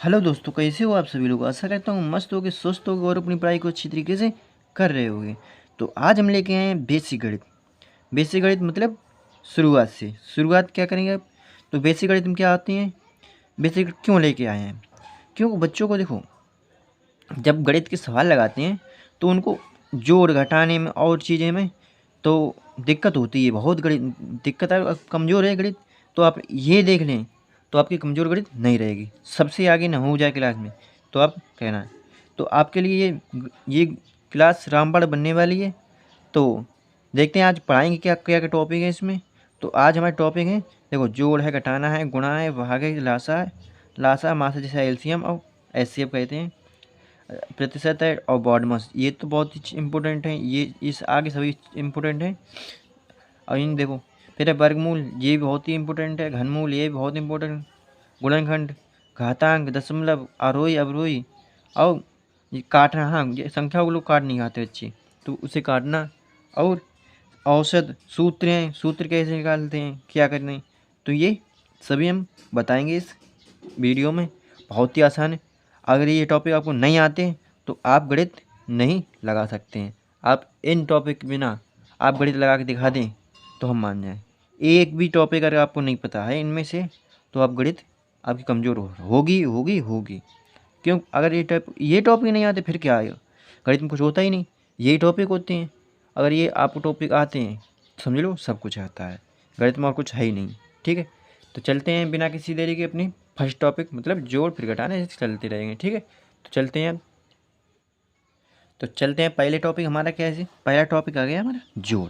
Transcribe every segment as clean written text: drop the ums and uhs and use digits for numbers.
Hello दोस्तों, कैसे हो आप सभी लोग। आशा करता हूँ मस्त होगे, स्वस्थ होगे और अपनी पढ़ाई को अच्छी तरीके से कर रहे होगे। तो आज हम लेके आए हैं बेसिक गणित। बेसिक गणित मतलब शुरुआत से। शुरुआत क्या करेंगे आप। तो बेसिक गणित में क्या आती हैं, बेसिक गणित क्यों लेके आए हैं। क्यों बच्चों को देखो, जब गणित के सवाल लगाते हैं तो उनको जोड़ घटाने में और चीज़ें में तो दिक्कत होती है, बहुत गणित दिक्कत है। कमज़ोर है गणित तो आप ये देख लें, तो आपकी कमज़ोर गणित नहीं रहेगी। सबसे आगे ना हो जाए क्लास में तो आप कहना। तो आपके लिए ये क्लास रामबाण बनने वाली है। तो देखते हैं आज पढ़ाएंगे क्या क्या क्या टॉपिक है इसमें। तो आज हमारे टॉपिक है, देखो, जोड़ है, घटाना है, गुणा है, भाग है, लासा है। लासा मासा जैसे एलसीएम और एचसीएफ कहते हैं। प्रतिशत है और बॉडमास, ये तो बहुत ही इम्पोर्टेंट है। ये इस आगे सभी इम्पोर्टेंट है। और इन देखो, फिर है वर्गमूल, ये भी बहुत ही इम्पोर्टेंट है। घनमूल ये भी बहुत इम्पोर्टेंट। गुणनखंड, घातांक, दशमलव, आरोही अवरोही। और ये काटना, हाँ, ये संख्या को लोग काट नहीं खाते बच्चे, तो उसे काटना। और औसत, सूत्र हैं, सूत्र कैसे निकालते हैं, क्या करते हैं, तो ये सभी हम बताएंगे इस वीडियो में। बहुत ही आसान है। अगर ये टॉपिक आपको नहीं आते तो आप गणित नहीं लगा सकते हैं। आप इन टॉपिक के बिना आप गणित लगा के दिखा दें तो हम मान जाएं। एक भी टॉपिक अगर आपको नहीं पता है इनमें से तो आप गणित आपकी कमज़ोर होगी होगी होगी। क्यों, अगर ये टॉपिक नहीं आते फिर क्या आएगा। गणित में कुछ होता ही नहीं, यही टॉपिक होते हैं। अगर ये आपको टॉपिक आते हैं तो समझ लो सब कुछ आता है। गणित में और कुछ है ही नहीं। ठीक है, तो चलते हैं बिना किसी देरी के अपनी फर्स्ट टॉपिक, मतलब जोड़ फिर घटाना, ऐसे चलते रहेंगे। ठीक है, तो चलते हैं। तो चलते हैं, पहले टॉपिक हमारा क्या है। पहला टॉपिक आ गया हमारा जोड़।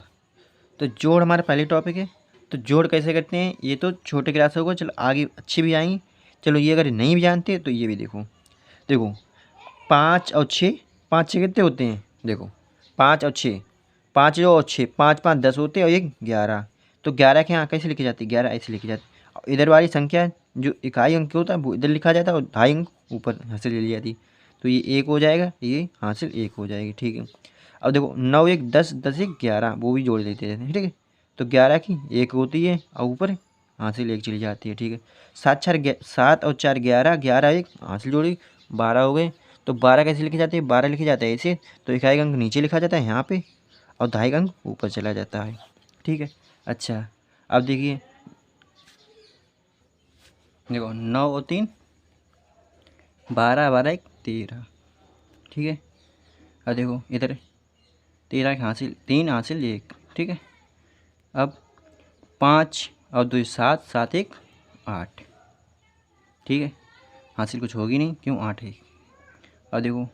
तो जोड़ हमारा पहले टॉपिक है। तो जोड़ कैसे करते हैं ये तो छोटे क्लास होगा, चलो आगे अच्छी भी आएंगी। चलो ये अगर नहीं भी जानते तो ये भी देखो। देखो 5 और 6, 5 6 कितने होते हैं, देखो 5 और 6, 5 और 6, 5 5 10 होते हैं और 1 11। तो 11 के यहाँ कैसे लिखी जाती है, 11 ऐसे लिखी जाती है। और इधर वाली संख्या जो इकाई अंक होता है वो इधर लिखा जाता है और 2.5 अंक ऊपर हासिल ले ली जाती है। तो ये 1 हो जाएगा, ये हासिल 1 हो जाएगी। ठीक है, अब देखो 9 1 10, 10 1 11, वो भी जोड़ देते हैं। ठीक है, तो 11 की 1 होती है और ऊपर हासिल 1 चली जाती है। ठीक है, 7 और 4 11, 11 1 हासिल जोड़ी 12 हो गए। तो 12 कैसे लिखी जाती है, 12 लिखी जाता है ऐसे। तो इकाई अंक नीचे लिखा जाता है यहाँ पे और 2.5 अंक ऊपर चला जाता है। ठीक है, अच्छा, अब देखिए, देखो 9 और 3 12, 12 1 13। ठीक है, अब देखो इधर 13 हासिल 3 हासिल 1। ठीक है, अब 5 और 2 7, 7 1 8। ठीक है, हासिल कुछ होगी नहीं, क्यों 8 है। अब देखो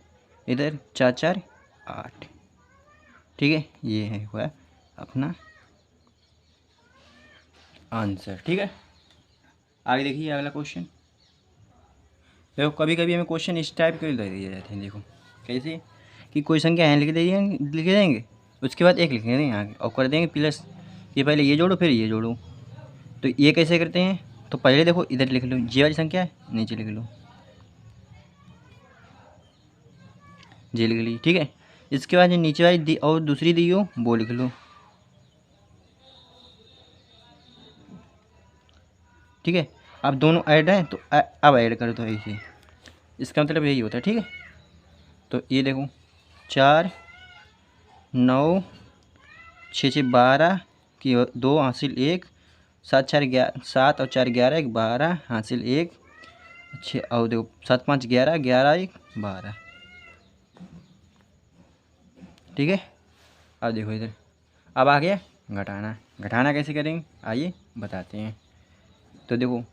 इधर 4 4 8। ठीक है, ये है हुआ अपना आंसर। ठीक है, आगे देखिए अगला क्वेश्चन। देखो कभी कभी हमें क्वेश्चन इस टाइप के दे दिए जाते हैं। देखो कैसे, कि कोई संख्या यहाँ लिख देंगे, उसके बाद एक लिख देंगे आगे और कर देंगे प्लस। ये पहले ये जोड़ो फिर ये जोड़ो। तो ये कैसे करते हैं, तो पहले देखो इधर लिख लो, ये वाली संख्या है नीचे लिख लो, जे लिख ली। ठीक है, इसके बाद जो नीचे वाली दी और दूसरी दी हो वो लिख लो। ठीक है, अब दोनों ऐड हैं तो अब ऐड कर दो ऐसे, इसका मतलब यही होता है। ठीक है, तो ये देखो 4 9 6 6 12 की 2 हासिल 1, 7 4 11, 7 और 4 11 1 12 हासिल 1। अच्छे, और देखो 7 5 11, 11 1 12। ठीक है, अब देखो इधर, अब आ गया घटाना। घटाना कैसे करेंगे आइए बताते हैं। तो देखो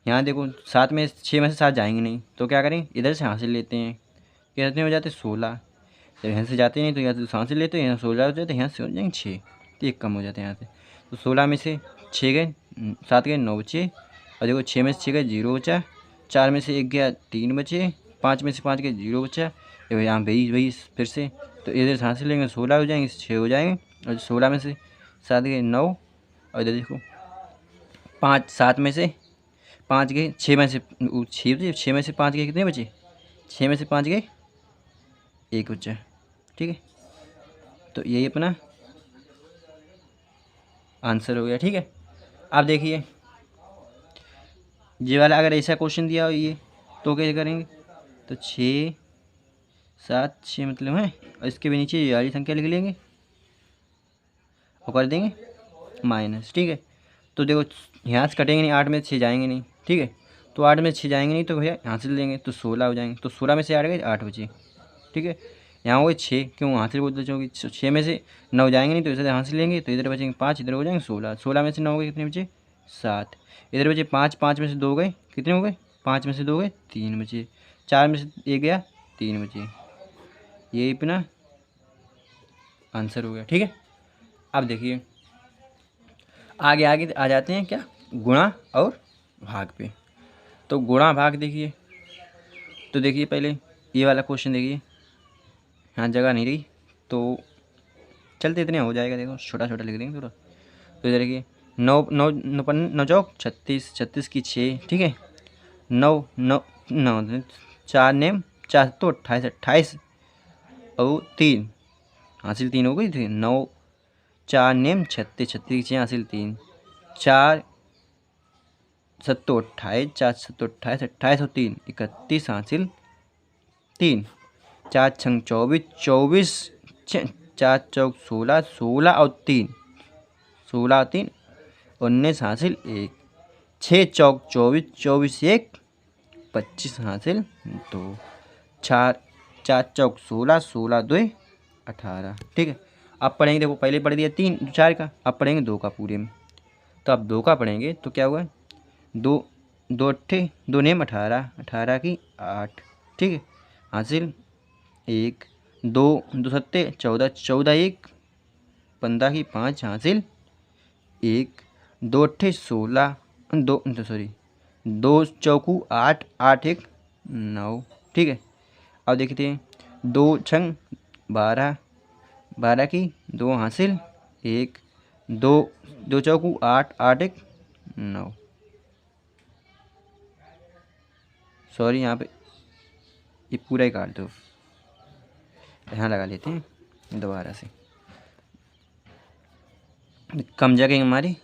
यहाँ देखो 7 में 6 में से 7 जाएंगे नहीं, तो क्या करें, इधर से हासिल लेते हैं। कितने हो जाते 16। जब यहाँ से जाते नहीं तो यहाँ से हासिल लेते हैं, यहाँ 16 हो जाते हैं, यहाँ से हो जाएंगे 6, तो एक कम हो जाते हैं यहाँ से। तो 16 में से 6 गए, 7 गए 9 बचे। और देखो 6 में से 6 गए 0 बचा। 4 में से 1 गया 3 बचे। 5 में से 5 गए 0 बचा। देखो यहाँ 22 फिर से, तो इधर से हासिल लेंगे 16 हो जाएंगे, 6 हो जाएंगे। और 16 में से 7 गए 9। और इधर देखो 5, 7 में से 5 गए, 6 में से 6 में से 5 गए, कितने बचे, 6 में से 5 गए 1 बचा। ठीक है, तो यही अपना आंसर हो गया। ठीक है, अब देखिए ये वाला अगर ऐसा क्वेश्चन दिया हो, ये तो क्या करेंगे, तो 6 7 6 मतलब है, और इसके भी नीचे ये वाली संख्या लिख लेंगे और कर देंगे माइनस। ठीक है, तो देखो यहाँ से कटेंगे नहीं, 8 में 6 जाएंगे नहीं। ठीक है, तो 8 में 6 जाएंगे नहीं तो भैया यहाँ से ले लेंगे तो 16 हो जाएंगे। तो 16 में से 8 गए 8 बचे। ठीक है, यहाँ हो गए 6, क्यों यहाँ से बोलते चौकी 6 में से 9 जाएंगे नहीं तो इधर यहाँ से लेंगे तो इधर बचेंगे 5, इधर हो जाएंगे 16। 16 में से 9 गए कितने बचे 7, इधर बचे 5, 5 में से 2 गए कितने हो गए 5 में से 2 गए 3 बचे, 4 में से 1 गया 3 बचे। ये अपना आंसर हो गया। ठीक है, अब देखिए आगे आगे आ जाते हैं क्या, गुणा और भाग पे। तो गुणा भाग देखिए, तो देखिए पहले ये वाला क्वेश्चन देखिए, यहाँ जगह नहीं रही तो चलते इतने हो जाएगा, देखो छोटा छोटा लिख देंगे थोड़ा। तो इधर देखिए 9 9 9 चौक 36, 36 की 6। ठीक है, 9 9 9 4 नेम 4 तो 28, 28 और 3 हासिल 3 हो गई थी। 9 4 नेम 36, 36 की 6 हासिल 3, 4 7 28, 4 7 28, 28 और 3 31 हासिल 3, 4 छंग 24, 24 4 चौक 16, 16 और 3 16 और 3 19 हासिल 1, 6 चौक 24, 24 1 25 हासिल 2, 4 4 चौक 16, 16 2 18। ठीक है, अब पढ़ेंगे, देखो पहले पढ़ दिया 3 4 का, अब पढ़ेंगे 2 का पूरे में। तो अब 2 का पढ़ेंगे तो क्या हुआ, 2 2 अट्ठे 2 नेम 18, 18 की 8। ठीक है, हासिल 1, 2 2 सत्ते 14, 14 1 15 की 5 हासिल 1, 2 अट्ठे 16 2 सॉरी 2 चौकू 8, 8 1 9। ठीक है, अब देखते हैं 2 छंग 12, 12 की 2 हासिल 1, 2 2 चौकू 8, 8 1 9। सॉरी यहाँ पे ये पूरा ही काट दो, यहाँ लगा लेते हैं दोबारा से, कम जगह हमारी,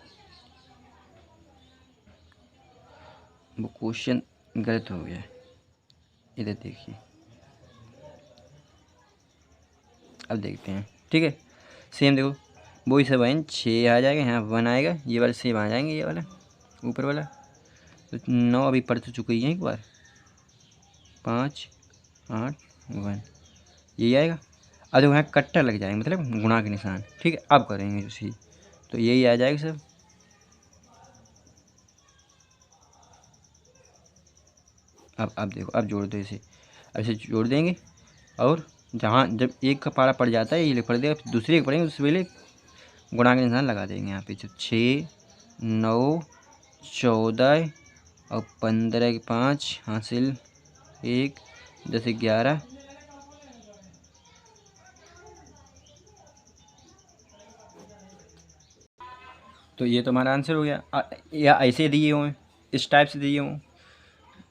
वो क्वेश्चन गलत हो गया। इधर देखिए, अब देखते हैं। ठीक है, सेम देखो वही सब है, 6 आ जाएगा, यहाँ 1 आएगा, ये वाले सेम आ जाएंगे, ये वाला ऊपर वाला। तो 9 अभी पढ़ तो चुकी है एक बार, 5 8 1 यही आएगा। अब देखो यहाँ कट्टर लग जाएंगे मतलब गुणा के निशान। ठीक है, अब करेंगे उसी, तो यही आ जाएगा सब। अब देखो, अब जोड़ दो इसे, अब इसे जोड़ देंगे और जहाँ जब एक का पारा पड़ जाता है ये लिख पढ़ देगा, फिर दूसरे का पढ़ेंगे उससे पहले गुणा के निशान लगा देंगे यहाँ पे। तो 6 9 14 और 15 की 5 हासिल 1, 10 11। तो ये तो हमारा आंसर हो गया। या ऐसे दिए हुए इस टाइप से दिए हों,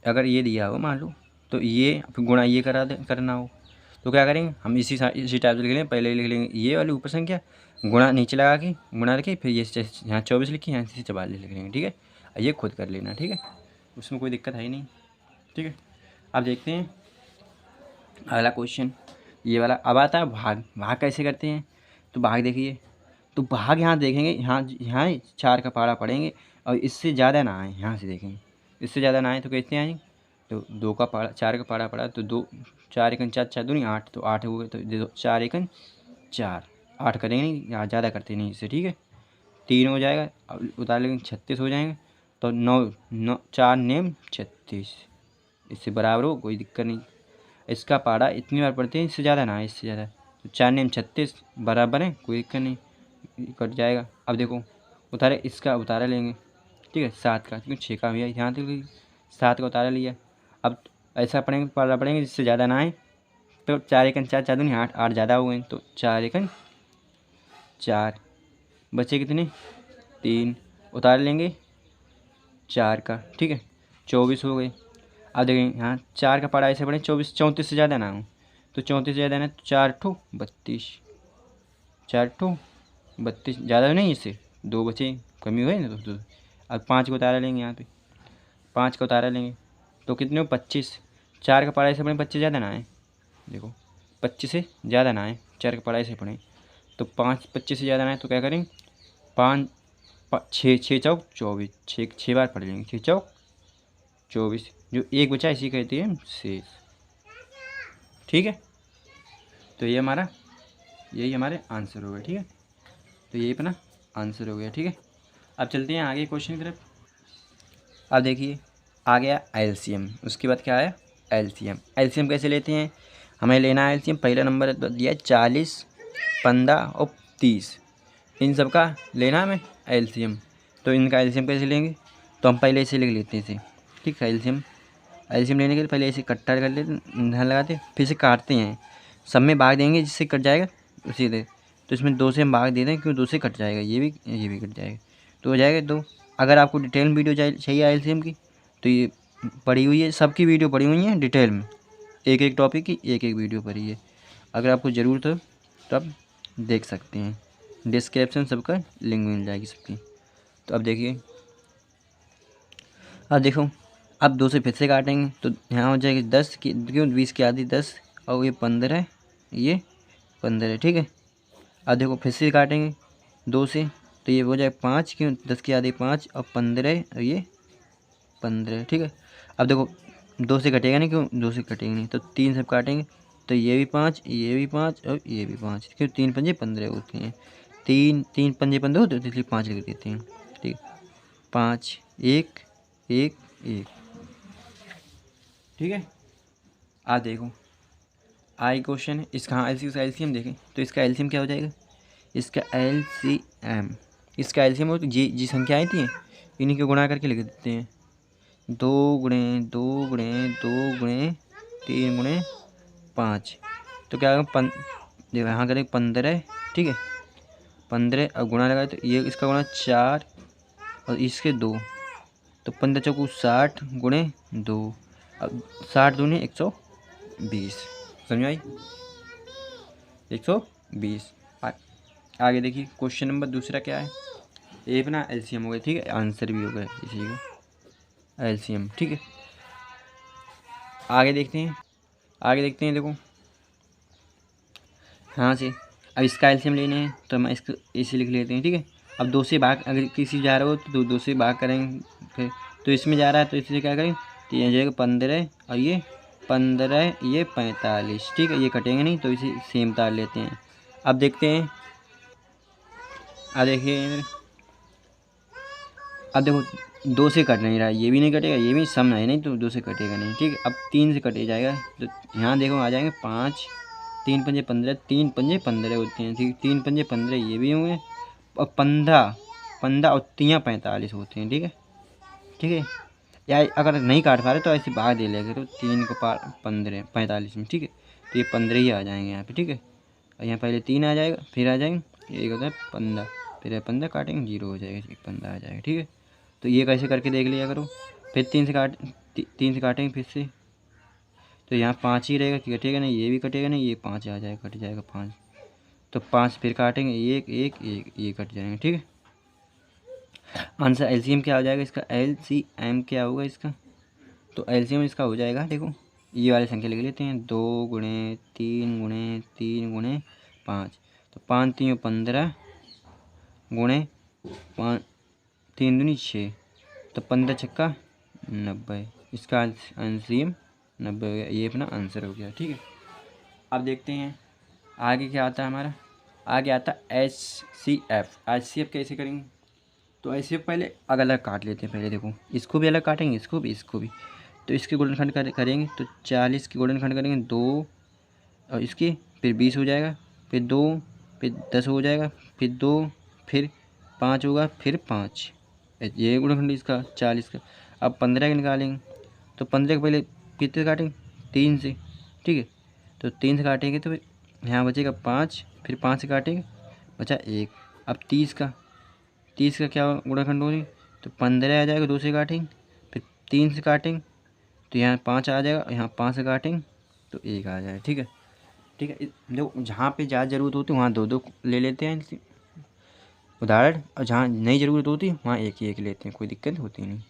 अगर ये दिया हो मान लो, तो ये फिर गुणा ये करना हो तो क्या करेंगे हम, इसी टाइप से लिख लेंगे। पहले लिख लेंगे ये वाली ऊपर संख्या, गुणा नीचे लगा के गुणा रखे, फिर ये यहाँ 24 लिखी, यहाँ से 44 लिख लेंगे। ठीक है, ये खुद कर लेना। ठीक है, उसमें कोई दिक्कत है ही नहीं। ठीक है, अब देखते हैं अगला क्वेश्चन, ये वाला। अब आता है भाग। भाग कैसे करते हैं, तो भाग देखिए, तो भाग यहाँ देखेंगे, यहाँ यहाँ 4 का पारा पढ़ेंगे और इससे ज़्यादा ना आए, यहाँ से देखेंगे इससे ज़्यादा ना आए तो कैसे आएंगे, तो 2 का पारा 4 का पारा पड़ा तो 2 4 एकन 4 4 दूनी 8, तो 8 हो गए, तो दे दो 4 एकन 4 8 करेंगे नहीं, यहाँ ज़्यादा करते नहीं इससे। ठीक है, 3 हो जाएगा, अब उतार लेंगे 36 हो जाएंगे, तो 9 4 नेम 36, इससे बराबर हो, कोई दिक्कत नहीं। इसका पारा इतनी बार पढ़ते हैं, इससे ज़्यादा ना है, इससे ज़्यादा, तो 4 नेम 36 बराबर है, कोई दिक्कत नहीं, कट जाएगा। अब देखो उतारे, इसका उतारा लेंगे। ठीक है, 7 का, क्योंकि 6 का भैया यहाँ तक 7 का उतारा लिया। अब ऐसा पढ़ेंगे, पारा पढ़ेंगे जिससे ज़्यादा ना आए, तो 4 एकन 4 4 दूनी 8, 8 ज़्यादा हो गए, तो 4 एकन 4 बचे कितने 3, उतार लेंगे 4 का। ठीक है, 24 हो गए। अब देखेंगे यहाँ 4 का पारा ऐसे पढ़ें 24 34 से ज़्यादा ना हो, तो 34 से ज़्यादा ना, तो 4 ठो 32, 4 ठो 32 ज़्यादा नहीं, इससे 2 बचे, कमी हुई ना, तो अब 5 को उतारा लेंगे, यहाँ पे 5 का उतारा लेंगे, तो कितने हो 25। 4 का पढ़ाई से पढ़ें 25 ज़्यादा ना आए, देखो 25 से ज़्यादा ना आए, 4 का पढ़ाई से पढ़ें तो 5 25 से ज़्यादा ना आए तो क्या करें 5 6 6 चौक 24, 6 बार पढ़ लेंगे, 6 चौक 24, जो एक बचा इसी कहते हैं शेष। ठीक है, तो ये हमारा यही हमारे आंसर हो गए। ठीक है, तो ये अपना आंसर हो गया। ठीक है, अब चलते हैं आगे क्वेश्चन की तरफ। अब देखिए आ गया एलसीएम, उसके बाद क्या आया एलसीएम। एलसीएम कैसे लेते हैं, हमें लेना है एलसीएम। पहला नंबर दिया 40, 15 और 30, इन सब का लेना हमें एलसीएम। तो इनका एलसीएम कैसे लेंगे, तो हम पहले इसे लिख लेते हैं इसे। ठीक है, एलसीएम लेने के लिए पहले इसे इकट्ठा कर लेते, ध्यान लगाते, फिर इसे काटते हैं, सब में भाग देंगे जिससे कट जाएगा उसी दे। तो इसमें 2 से हम भाग दे दें क्यों, 2 से कट जाएगा, ये भी कट जाएगा, तो हो जाएगा 2। अगर आपको डिटेल में वीडियो चाहिए एलसीएम की तो ये पड़ी हुई है, सबकी वीडियो पड़ी हुई है डिटेल में, एक एक टॉपिक की एक एक वीडियो पड़ी है। अगर आपको ज़रूरत हो तो आप देख सकते हैं, डिस्क्रिप्शन सबका लिंक मिल जाएगी सबकी। तो अब देखिए, अब देखो, अब 2 से फिर से काटेंगे तो यहाँ हो जाएगी 10 की, क्यों 20 की आधी 10 और ये 15, ये 15। ठीक है, अब देखो फिर से काटेंगे 2 से तो ये हो जाएगा 5, क्यों 10 की आधी 5 और 15 और ये 15। ठीक है, अब देखो 2 से कटेगा नहीं, क्यों 2 से कटेगा नहीं, तो 3 से काटेंगे तो ये भी 5, ये भी 5 और ये भी 5, क्यों 3 पंजे 15 होते हैं, 3 पंजे 15 होते हैं, तो इसलिए 5 लिख देते हैं। ठीक, 5 1 1 1। ठीक है, आ देखो आई क्वेश्चन है इसका, हाँ एलसीएम देखें तो इसका एलसीएम क्या हो जाएगा, इसका एलसीएम, इसका एलसीएम हो तो जी संख्या आई थी इन्हीं को गुणा करके लिख देते हैं, 2 गुणे 2 गुणे 2 गुणे 3 गुणे 5, तो क्या होगा देखो यहाँ करें 15। ठीक है, 15 और गुणा लगाए तो ये इसका गुणा 4 और इसके 2, तो 15 चौकू 60 गुणे 2, अब 60 दूनी 120, समझ आई 120। आगे देखिए क्वेश्चन नंबर दूसरा क्या है, ये अपना एलसीएम हो गया। ठीक है, आंसर भी हो गया इसी का एलसीएम। ठीक है, आगे देखते हैं देखो हाँ से, अब इसका एलसीएम लेने हैं तो हम इसको इसे लिख लेते हैं। ठीक है, अब 2 से भाग, अगर किसी जा रहा हो तो 2 से भाग करेंगे फिर, तो इसमें जा रहा है तो इससे क्या करें, तो ये जाएगा 15 और ये 15 ये 45। ठीक है, ये कटेंगे नहीं तो इसे सेम तार लेते हैं। अब देखते हैं, अब देखिए, अब देखो 2 से कट नहीं रहा है, ये भी नहीं कटेगा, ये भी सम है नहीं तो 2 से कटेगा नहीं। ठीक है, अब 3 से कटे जाएगा तो यहाँ देखो आ जाएंगे 5, 3 पंजे 15, 3 पंजे 15 होते हैं। ठीक, 3 पंजे 15 ये भी होंगे, और 15 और 3 45 होते हैं। ठीक है, या अगर नहीं काट पा रहे तो ऐसे भाग दे लेगा, तो 3 को 15 45 में। ठीक है, तो ये 15 ही आ जाएंगे यहाँ पे। ठीक है, और यहाँ पहले 3 आ जाएगा, फिर आ जाएंगे एक होता है 15, फिर 15 काटेंगे 0 हो जाएगा, 15 आ जाएगा। ठीक है, तो ये कैसे करके देख लिया करो। फिर 3 से काटेंगे फिर से, तो यहाँ 5 ही रहेगा कि कटेगा नहीं, ये भी कटेगा नहीं, ये 5 आ जाएगा, कट जाएगा 5, तो 5 फिर काटेंगे 1 1 1, ये कट जाएंगे। ठीक है, आंसर एलसीएम क्या हो जाएगा इसका, एलसीएम क्या होगा इसका, तो एलसीएम इसका हो जाएगा, देखो ये वाली संख्या लिख लेते हैं, 2 गुणे 3 गुणे 3 गुणे 5, तो 5 3 15 गुणे 5 3 दूनी 6, तो 15 छक्का 90, इसका एलसीएम 90 हो गया, ये अपना आंसर हो गया। ठीक है, अब देखते हैं आगे क्या आता है हमारा, आगे आता है एचसीएफ कैसे करेंगे, तो ऐसे पहले अलग अलग काट लेते हैं। पहले देखो इसको भी अलग काटेंगे, इसको भी, तो इसके गुणनखंड करेंगे तो 40 के गुणनखंड करेंगे 2 और इसके, फिर 20 हो जाएगा, फिर 2, फिर 10 हो जाएगा, फिर 2, फिर 5 होगा, फिर 5, ये गुणनखंड इसका 40 का। अब 15 का निकालेंगे तो 15 के पहले कितने काटेंगे 3 से। ठीक है, तो 3 से काटेंगे तो यहाँ बचेगा 5, फिर 5 से काटेंगे बचा 1। अब 30 का क्या गुणनखंड होगी, तो 15 आ जाएगा, 2 से काटेंगे, फिर 3 से काटेंगे तो यहाँ 5 आ जाएगा, यहाँ 5 से काटेंगे तो 1 आ जाएगा। ठीक है, जो जहाँ पे ज़्यादा ज़रूरत होती है वहाँ 2 2 ले लेते हैं उदाहरण, और जहाँ नहीं ज़रूरत होती वहाँ 1 ही 1 लेते हैं, कोई दिक्कत होती नहीं।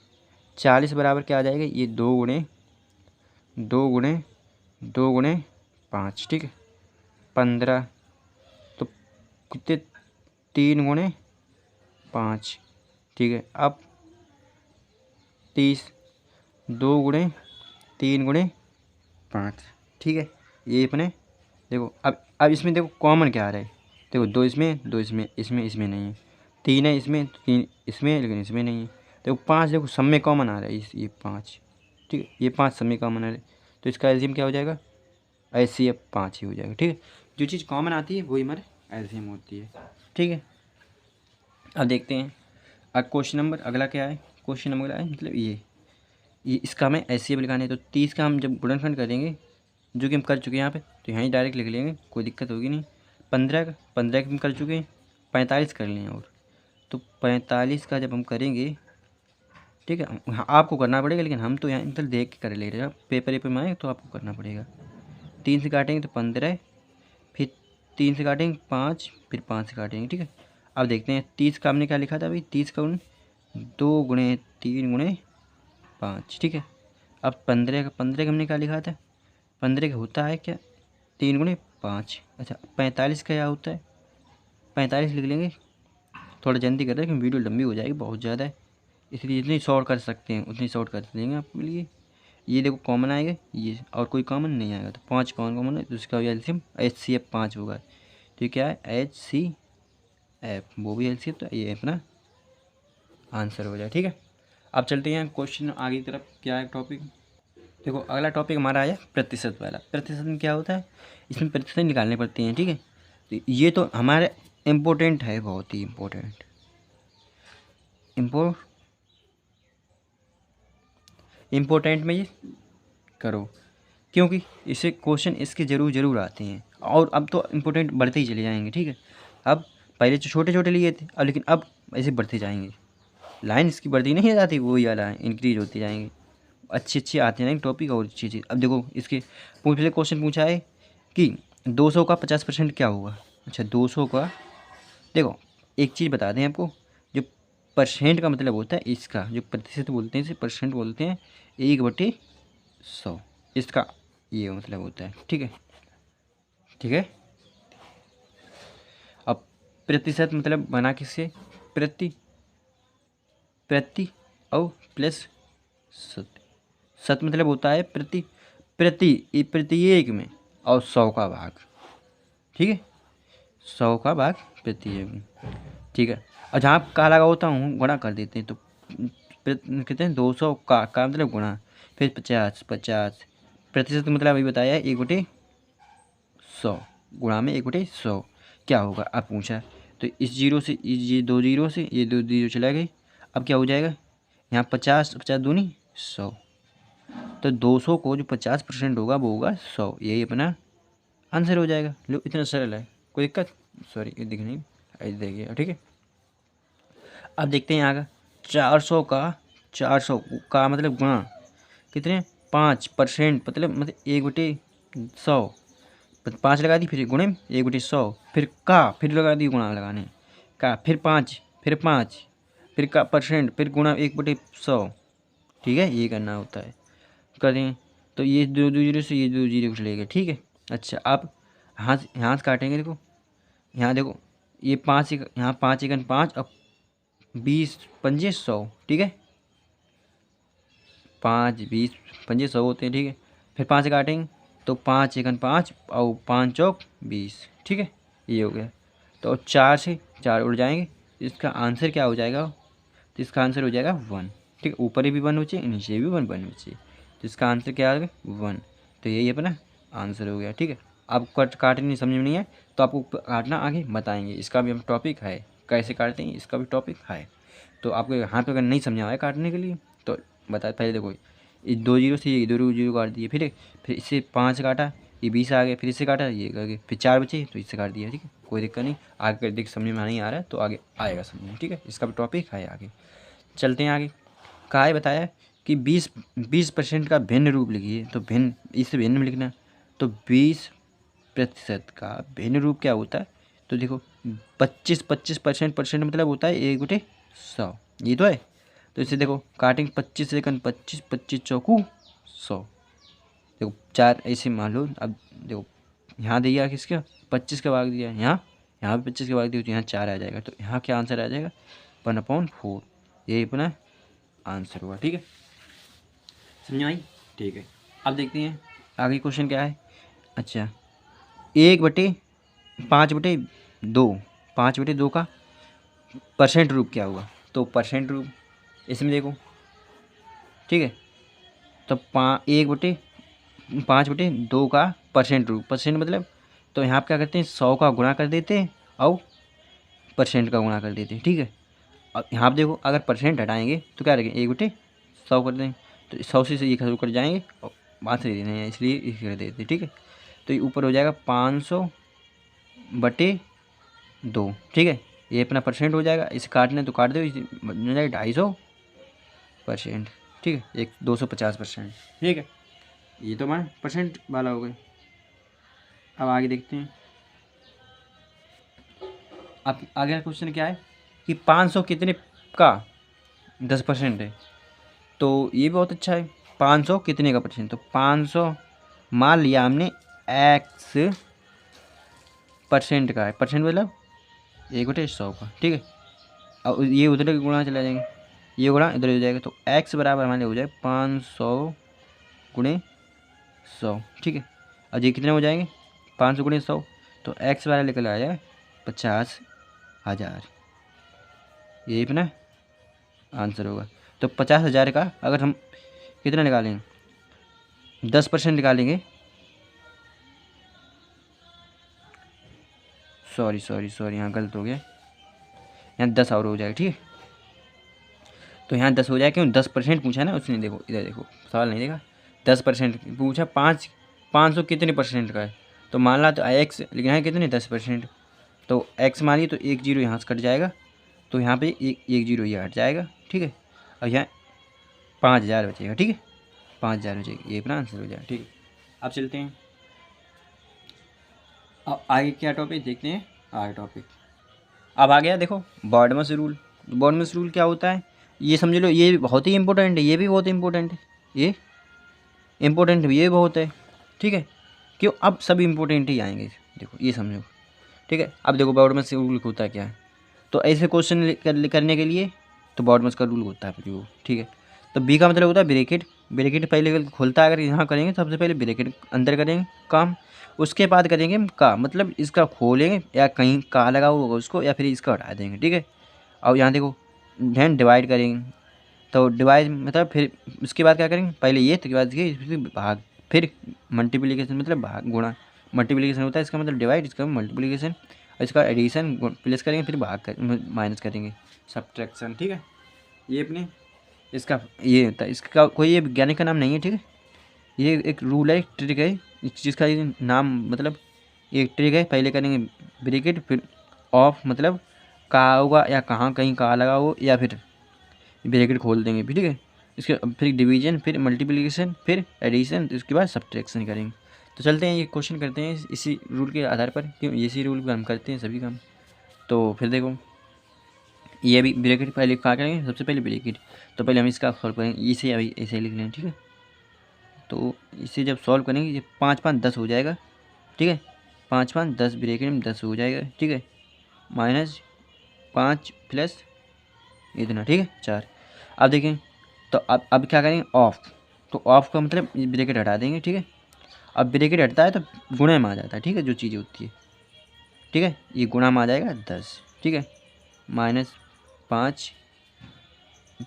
40 बराबर क्या आ जाएगा, ये 2 गुणे दो गुणे 5, ठीक है। 15, तो कितने, 3 गुणे 5, ठीक है। अब 30, 2 गुणे 3 गुणे 5, ठीक है। ये अपने देखो अब इसमें देखो कॉमन क्या आ रहा है, देखो 2 इसमें, 2 इसमें, इसमें नहीं है। 3 है इसमें, तो 3 इसमें, लेकिन इसमें नहीं है। देखो 5 देखो सब में कॉमन आ रहा है, ये 5, ठीक है। ये 5 सब में कॉमन आ रहा है, तो इसका एलसीएम क्या हो जाएगा, ऐसे अब 5 ही हो जाएगा, ठीक है। जो चीज़ कॉमन आती है वही हमारे एलसीएम होती है, ठीक है। अब देखते हैं अब क्वेश्चन नंबर अगला क्या है। क्वेश्चन नंबर अगला है मतलब ये इसका हमें एलसीएम निकालना है। तो 30 का हम जब गुणनखंड करेंगे, जो कि हम कर चुके हैं यहाँ पे, तो यहाँ ही डायरेक्ट लिख लेंगे, कोई दिक्कत होगी नहीं। 15 का हम कर चुके हैं, 45 कर लें। और तो 45 का जब हम करेंगे, ठीक है, हाँ आपको करना पड़ेगा, लेकिन हम तो यहाँ मतलब देख के कर ले रहे हैं। पेपर में आए तो आपको करना पड़ेगा। 3 से काटेंगे तो 15, फिर 3 से काटेंगे 5, फिर 5 से काटेंगे, ठीक है। अब देखते हैं 30 का हमने क्या लिखा था भाई, 30 का 2 गुणे 3 गुणे 5, ठीक है। अब 15 का हमने क्या लिखा था, 15 का होता है क्या, 3 गुणे 5। अच्छा 45 का क्या होता है, 45 लिख लेंगे। थोड़ा जल्दी कर रहे हैं क्योंकि वीडियो लंबी हो जाएगी बहुत ज़्यादा है, इसलिए जितनी शॉर्ट कर सकते हैं उतनी शॉर्ट कर देंगे आपके लिए। ये देखो कॉमन आएगा ये, और कोई कॉमन नहीं आएगा, तो 5 कॉमन है, तो उसका एलसीएम HCF 5 होगा। तो क्या है HCF, वो भी एलसीएम, तो ये अपना आंसर हो जाए, ठीक है। अब चलते हैं क्वेश्चन आगे की तरफ। क्या है टॉपिक, देखो अगला टॉपिक हमारा आया प्रतिशत वाला। प्रतिशत में क्या होता है, इसमें प्रतिशत निकालने पड़ते हैं, ठीक है। तो ये तो हमारे इम्पोर्टेंट है, बहुत ही इम्पोर्टेंट इम्पोर्टेंट में ये करो, क्योंकि इससे क्वेश्चन इसके ज़रूर आते हैं, और अब तो इम्पोर्टेंट बढ़ते ही चले जाएंगे, ठीक है। अब पहले तो छोटे छोटे लिए थे, अब लेकिन अब ऐसे बढ़ते जाएंगे, लाइन इसकी बढ़ती नहीं जाती, वही वाला इंक्रीज होती जाएंगे, अच्छे आते हैं टॉपिक और अच्छी चीज़। अब देखो इसके पिछले क्वेश्चन पूछा है कि 200 का 50% क्या होगा। अच्छा 200 का, देखो एक चीज़ बता दें आपको, जो परसेंट का मतलब होता है, इसका जो प्रतिशत बोलते हैं इसे परसेंट बोलते हैं, 1/100, इसका ये मतलब होता है, ठीक है, ठीक है। अब प्रतिशत मतलब बना किससे, प्रति और प्लस शत। शत मतलब होता है प्रत्येक में, और 100 का भाग, ठीक है, 100 का भाग प्रत्येक में, ठीक है। और जहाँ का लगा होता हूँ गुणा कर देते हैं, तो कहते हैं 200 का मतलब गुणा, फिर 50 प्रतिशत मतलब अभी बताया 1/100, गुणा में 1/100 क्या होगा अब पूछा। तो इस जीरो से ये 2 जीरो से ये 2 जीरो चला गई, अब क्या हो जाएगा, यहाँ 50 दूनी 100, तो 200 को जो 50% होगा वो होगा 100, यही अपना आंसर हो जाएगा। लो इतना सरल है, कोई दिक्कत, सॉरी ये दिख नहीं, ऐसे देखिए, ठीक है। अब देखते हैं यहाँ का 400 का मतलब गुणा कितने, 5% मतलब 1/100, 5 लगा दी, फिर गुणे 1/100, फिर लगा दी गुणा लगाने का, फिर 5, फिर का परसेंट, फिर गुणा 1/100, ठीक है, ये करना होता है। करें तो ये 2 जीरो से ये 2 जीरो चलेगा, ठीक है। अच्छा आप हाथ काटेंगे, देखो यहाँ देखो ये 5, यहाँ 5 एकन 5, अब 20 पंजे 100, ठीक है, 5 20 पंजे 100 होते हैं, ठीक है। फिर 5 काटेंगे तो 5 एकन 5 और 5 चौक 20, ठीक है, ये हो गया। तो 4 से 4 उड़ जाएंगे, इसका आंसर क्या हो जाएगा, तो इसका आंसर हो जाएगा 1, ठीक है। ऊपर भी 1 बचे, नीचे भी 1 बचे, तो इसका आंसर क्या आ गया 1, तो यही अपना आंसर हो गया, ठीक है। आपको काटने नहीं समझ में नहीं है तो आपको काटना आगे बताएंगे, इसका भी हम टॉपिक है, कैसे काटते हैं इसका भी टॉपिक है। तो आपको यहाँ पे अगर नहीं समझा है काटने के लिए तो बता, पहले देखो ये 2 जीरो से ये 2 जीरो काट दिए, फिर इससे 5 काटा, ये 20 आ गए, फिर इससे काटा ये करके, फिर 4 बचे तो इससे काट दिया, ठीक है, कोई दिक्कत नहीं। आगे देख समझ में नहीं आ रहा है तो आगे आएगा समझ में, ठीक है, इसका भी टॉपिक है आगे। चलते हैं आगे। कहा है बताया कि 20% का भिन्न रूप लिखिए, तो भिन्न इससे भिन्न में लिखना, तो 20% का भिन्न रूप क्या होता है, तो देखो 25% मतलब होता है 1/100, ये तो है। तो इसे देखो काटेंगे 25 सेकंड 25 25 चौकू 100, देखो 4 ऐसे मान लो। अब देखो यहाँ दिया किसका 25 का भाग दिया, यहाँ भी 25 का भाग दिया, तो यहाँ 4 आ जाएगा। तो यहाँ क्या आंसर आ जाएगा 1/4। यही अपना आंसर हुआ। ठीक है, समझ आई? ठीक है, अब देखते हैं आगे क्वेश्चन क्या है। अच्छा, 1/5/2, 5/2 का परसेंट रूप क्या हुआ? तो परसेंट रूप इसमें देखो, ठीक है, तो 1/5/2 का परसेंट रूप, परसेंट मतलब तो यहाँ आप क्या करते हैं 100 का गुणा कर देते हैं और परसेंट का गुणा कर देते हैं। ठीक है, अब यहाँ आप देखो अगर परसेंट हटाएंगे तो क्या रखेंगे 1/100 कर देंगे, तो 100 से ये खत्म कर जाएंगे और बात नहीं देना है, इसलिए इसे कर देते हैं। ठीक है, तो ये ऊपर हो जाएगा 500/2। ठीक है, ये अपना परसेंट हो जाएगा, इसे काटने तो काट दो, इसे बन जाएगा 250%। ठीक है, 250%। ठीक है, ये तो हमारा परसेंट वाला हो गया। अब आगे देखते हैं। अब आगे क्वेश्चन क्या है कि 500 कितने का 10% है? तो ये भी बहुत अच्छा है। 500 कितने का परसेंट? तो 500 मान लिया हमने x परसेंट का है, परसेंट मतलब 1/100 का। ठीक है, अब ये उधर गुणा चला जाएंगे, ये गुणा इधर हो जाएगा, तो x बराबर हमारे हो जाए 500 गुणे 100। ठीक है, अब ये कितने हो जाएंगे 500 गुणे 100, तो x बराबर निकल आ जाए 50,000। ये अपना आंसर होगा। तो 50,000 का अगर हम कितना निकालेंगे 10% निकालेंगे, सॉरी यहाँ गलत हो गया, यहाँ 10 और हो जाएगा। ठीक है, तो यहाँ 10 हो जाएगा, क्यों 10% पूछा ना उसने। देखो इधर देखो, सवाल नहीं देखा, 10% पूछा। 500 कितने परसेंट का है? तो मान ला तो x लिखना है कितने 10%, तो x मानिए तो 1 0 यहाँ से कट जाएगा, तो यहाँ पे 1 0 ये हट जाएगा। ठीक है, अब यहाँ 5,000 बचेगा। ठीक है, 5,000 बचेगा, ये अपना आंसर हो जाएगा। ठीक है, अब चलते हैं। अब आगे क्या टॉपिक देखते हैं, आगे टॉपिक अब आ गया। देखो बॉडमस रूल। बॉडमस रूल क्या होता है ये समझ लो, ये बहुत ही इंपॉर्टेंट है, ये भी बहुत इंपॉर्टेंट है, ये इंपॉर्टेंट ये बहुत है। ठीक है, क्यों अब सब इंपॉर्टेंट ही आएंगे, देखो ये समझो। ठीक है, अब देखो बॉडमस रूल होता क्या है। तो ऐसे क्वेश्चन करने के लिए तो बॉडमस का रूल होता है प्रयोग। ठीक है, तो बी का मतलब होता है ब्रैकेट। ब्रैकेट पहले खोलता है, अगर यहाँ करेंगे तो सबसे पहले ब्रैकेट अंदर करेंगे काम, उसके बाद करेंगे हम का, मतलब इसका खोलेंगे या कहीं का लगा हुआ होगा उसको, या फिर इसका हटा देंगे। ठीक है, और यहाँ देखो देन डिवाइड करेंगे, तो डिवाइड मतलब फिर उसके बाद क्या करेंगे, पहले ये तो के बाद ये, फिर भाग, फिर मल्टीप्लिकेशन मतलब भाग गुणा। मल्टीप्लिकेशन होता है इसका मतलब डिवाइड, इसका मल्टीप्लिकेशन, इसका एडिशन प्लस करेंगे, फिर भाग कर माइनस करेंगे, सब्ट्रैक्शन। ठीक है, ये अपने इसका ये होता है, इसका कोई ये वैज्ञानिक का नाम नहीं है। ठीक है, ये एक रूल है, एक ट्रिक है, इस चीज़ का ये नाम मतलब एक ट्रिक है। पहले करेंगे ब्रैकेट, फिर ऑफ मतलब कहाँ होगा या कहाँ कहीं कहाँ लगा हो, या फिर ब्रैकेट खोल देंगे। फिर ठीक है, इसके फिर डिवीजन, फिर मल्टीप्लिकेशन, फिर एडिशन, तो उसके बाद सब्ट्रैक्शन करेंगे। तो चलते हैं ये क्वेश्चन करते हैं इसी रूल के आधार पर, क्यों इसी रूल पर हम करते हैं सभी काम। तो फिर देखो ये भी ब्रैकेट पहले कहाँ करेंगे, सबसे पहले ब्रैकेट, तो पहले हम इसका सॉल्व करेंगे, इसे अभी ऐसे ही लिख लें। ठीक है, तो इसे जब सॉल्व करेंगे ये 5 5 10 हो जाएगा। ठीक है, 5 5 10 ब्रैकेट में 10 हो जाएगा। ठीक है, -5 प्लस इतना। ठीक है 4। अब देखें, तो अब क्या करेंगे ऑफ, तो ऑफ का मतलब ब्रैकेट हटा देंगे। ठीक है, अब ब्रैकेट हटता है तो गुणे में आ जाता है। ठीक है, जो चीज़ होती है, ठीक है, ये गुणा में आ जाएगा 10। ठीक है, -5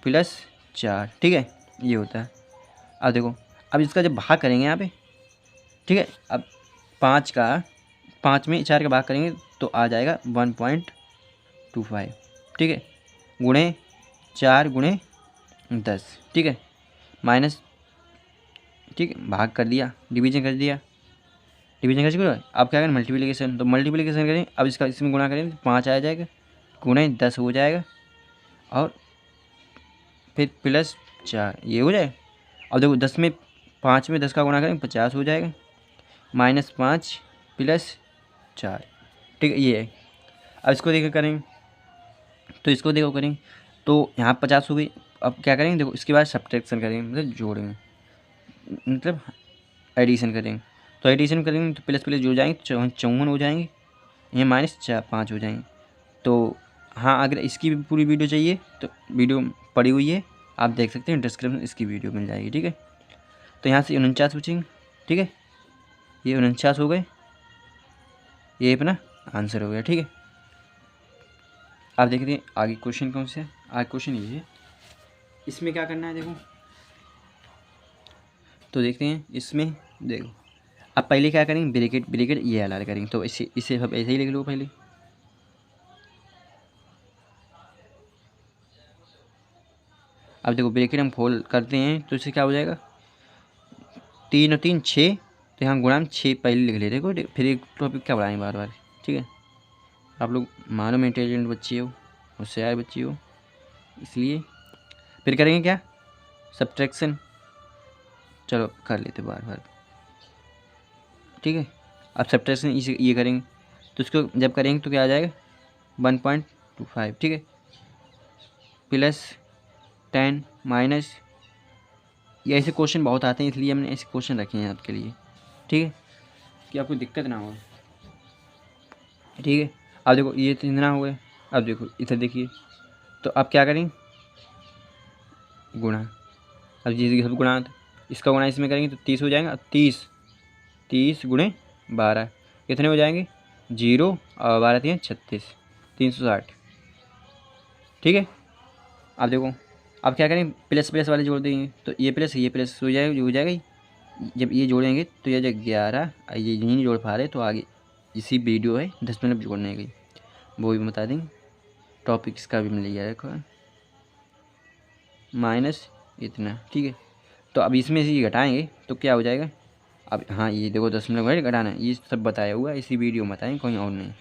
प्लस 4। ठीक है, ये होता है। अब देखो, अब इसका जब भाग करेंगे यहाँ पे, ठीक है, अब 5 में 4 का भाग करेंगे तो आ जाएगा 1.25। ठीक है, गुणे 4 गुणे 10। ठीक है, माइनस, ठीक है, भाग कर दिया, डिवीजन कर दिया, डिवीजन कर चुके। अब क्या करें मल्टीप्लिकेशन, तो मल्टीप्लिकेशन करें, अब इसका इसमें गुणा करें तो 5 आ जाएगा, गुणे 10 हो जाएगा, और फिर प्लस 4 ये हो जाए। अब देखो 5 में 10 का गुणा करें 50 हो जाएगा, -5 प्लस 4। ठीक है, ये है। अब इसको देखो करेंगे, तो इसको देखो करेंगे, तो यहाँ 50 हो गई। अब क्या करेंगे, देखो इसके बाद सब्ट्रैक्शन करेंगे मतलब जोड़ेंगे, मतलब एडिशन करेंगे, तो एडिशन करेंगे तो प्लस प्लस जो हो जाएंगे 54 हो जाएंगे, यहाँ माइनस 5 हो जाएंगे। तो हाँ, अगर इसकी भी पूरी वीडियो चाहिए तो वीडियो पड़ी हुई है, आप देख सकते हैं, डिस्क्रिप्शन इसकी वीडियो मिल जाएगी, ठीक है। तो यहाँ से 49 पूछेंगे, ठीक है, ये 49 हो गए, ये अपना आंसर हो गया, ठीक है। आप देखते हैं आगे क्वेश्चन कौन से है। आगे क्वेश्चन ये है, इसमें क्या करना है देखो, तो देखते हैं इसमें देखो, अब पहले क्या करेंगे, ब्रैकेट ब्रैकेट ये अलाल करेंगे, तो इसे सब ऐसे ही लिख लो पहले। अब देखो ब्रैकेट हम खोल करते हैं तो इससे क्या हो जाएगा, 3 और 3 6, तो यहाँ गुणा हम 6 पहले लिख लेते हैं, फिर एक टॉपिक क्या बढ़ाएंगे बार बार, ठीक है। आप लोग मालूम इंटेलिजेंट बच्चे हो, होशियार बच्चे हो, इसलिए फिर करेंगे क्या, सब्ट्रैक्शन, चलो कर लेते बार बार, ठीक है। अब सब्ट्रैक्शन इसे ये करेंगे, तो इसको जब करेंगे तो क्या आ जाएगा 1.25, ठीक है, प्लस 10 माइनस, ये ऐसे क्वेश्चन बहुत आते हैं, इसलिए हमने ऐसे क्वेश्चन रखे हैं आपके लिए, ठीक है, कि आपको दिक्कत ना हो, ठीक है। अब देखो ये तो इतना हो गया, अब देखो इधर देखिए, तो अब क्या करेंगे, गुणा, अब जिसकी सब गुणा, तो इसका गुणा इसमें करेंगे तो 30 हो जाएगा, 30 गुणे 12 कितने हो जाएंगे, 0 और 12 3 36, 360, ठीक है। अब देखो अब क्या करें, प्लस प्लस वाले जोड़ देंगे, तो ये प्लस हो जाएगा, जब ये जोड़ेंगे तो ये 11, ये नहीं जोड़ पा रहे तो आगे इसी वीडियो है 10 मिनट जोड़ने की, वो भी बता देंगे, टॉपिक इसका भी मिल जाएगा, माइनस इतना, ठीक है। तो अब इसमें से ये घटाएंगे तो क्या हो जाएगा, अब हाँ ये देखो 10 मिनट घटाना है, ये सब बताया हुआ है इसी वीडियो में, बताएं कहीं और नहीं।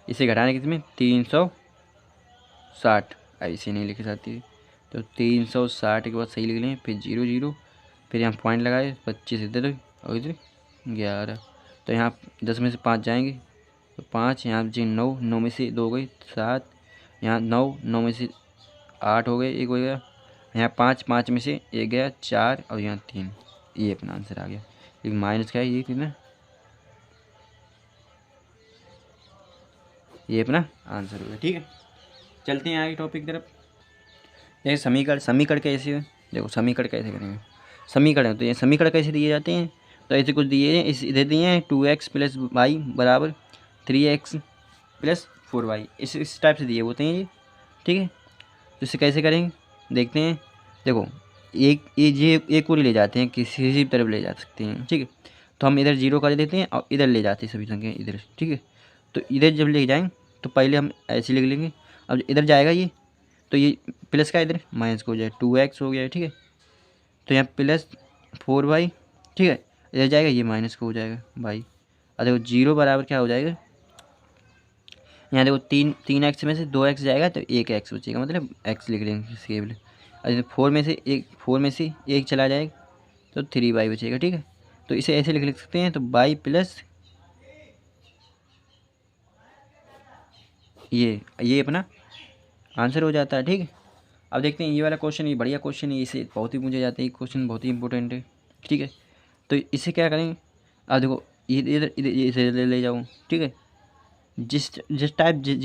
इसे घटाने कितने 360, ऐसे नहीं लिखी जाती है, तो 360 के बाद सही लिख लें, फिर 0 0, फिर यहाँ पॉइंट लगाए 25 इधर और इधर 11, तो यहाँ 10 में से 5 जाएंगे, तो 5 यहाँ जी 9, 9 में से 2 गए 7, यहाँ 9, 9 में से 8 हो गए, 1 हो गया, यहाँ 5, 5 में से 1 गया 4, और यहाँ 3, ये अपना आंसर आ गया। लेकिन माइनस क्या है, ये कितना, ये अपना आंसर हो गया, ठीक है। चलते हैं आगे टॉपिक की तरफ। जैसे समीकरण कैसे है, देखो समीकरण कैसे करेंगे, समीकरण तो ये समीकरण कैसे दिए जाते हैं, तो ऐसे कुछ दिए हैं, इधर दिए हैं 2x + y बराबर 3x + 4y, इस टाइप से दिए होते हैं ये, ठीक है। तो इसे कैसे करेंगे देखते हैं, देखो एक पूरी ले जाते हैं, किसी भी तरफ ले जा सकते हैं, ठीक है। तो हम इधर 0 कर देते हैं और इधर ले जाते हैं सभी संख्या इधर, ठीक है। तो इधर जब ले जाएंगे तो पहले हम ऐसे लिख लेंगे, अब इधर जाएगा ये, तो ये प्लस का इधर माइनस को हो जाए 2x हो गया, ठीक है। तो यहाँ +4y, ठीक है, इधर जाएगा ये माइनस को हो जाएगा y, और देखो 0 बराबर क्या हो जाएगा, यहाँ देखो 3x में से 2x जाएगा तो 1x बचेगा, मतलब x लिख लेंगे केवल, और 4 में से 1 चला जाएगा तो 3y बचेगा, ठीक है। तो इसे ऐसे लिख सकते हैं, तो y प्लस ये अपना आंसर हो जाता है, ठीक है। अब देखते हैं ये वाला क्वेश्चन, ये बढ़िया क्वेश्चन है, इसे बहुत ही पूछे जाते हैं, क्वेश्चन बहुत ही इंपॉर्टेंट है, ठीक है। तो इसे क्या करेंगे, अब देखो इधर इधर इसे ले जाऊँ, ठीक है, जिस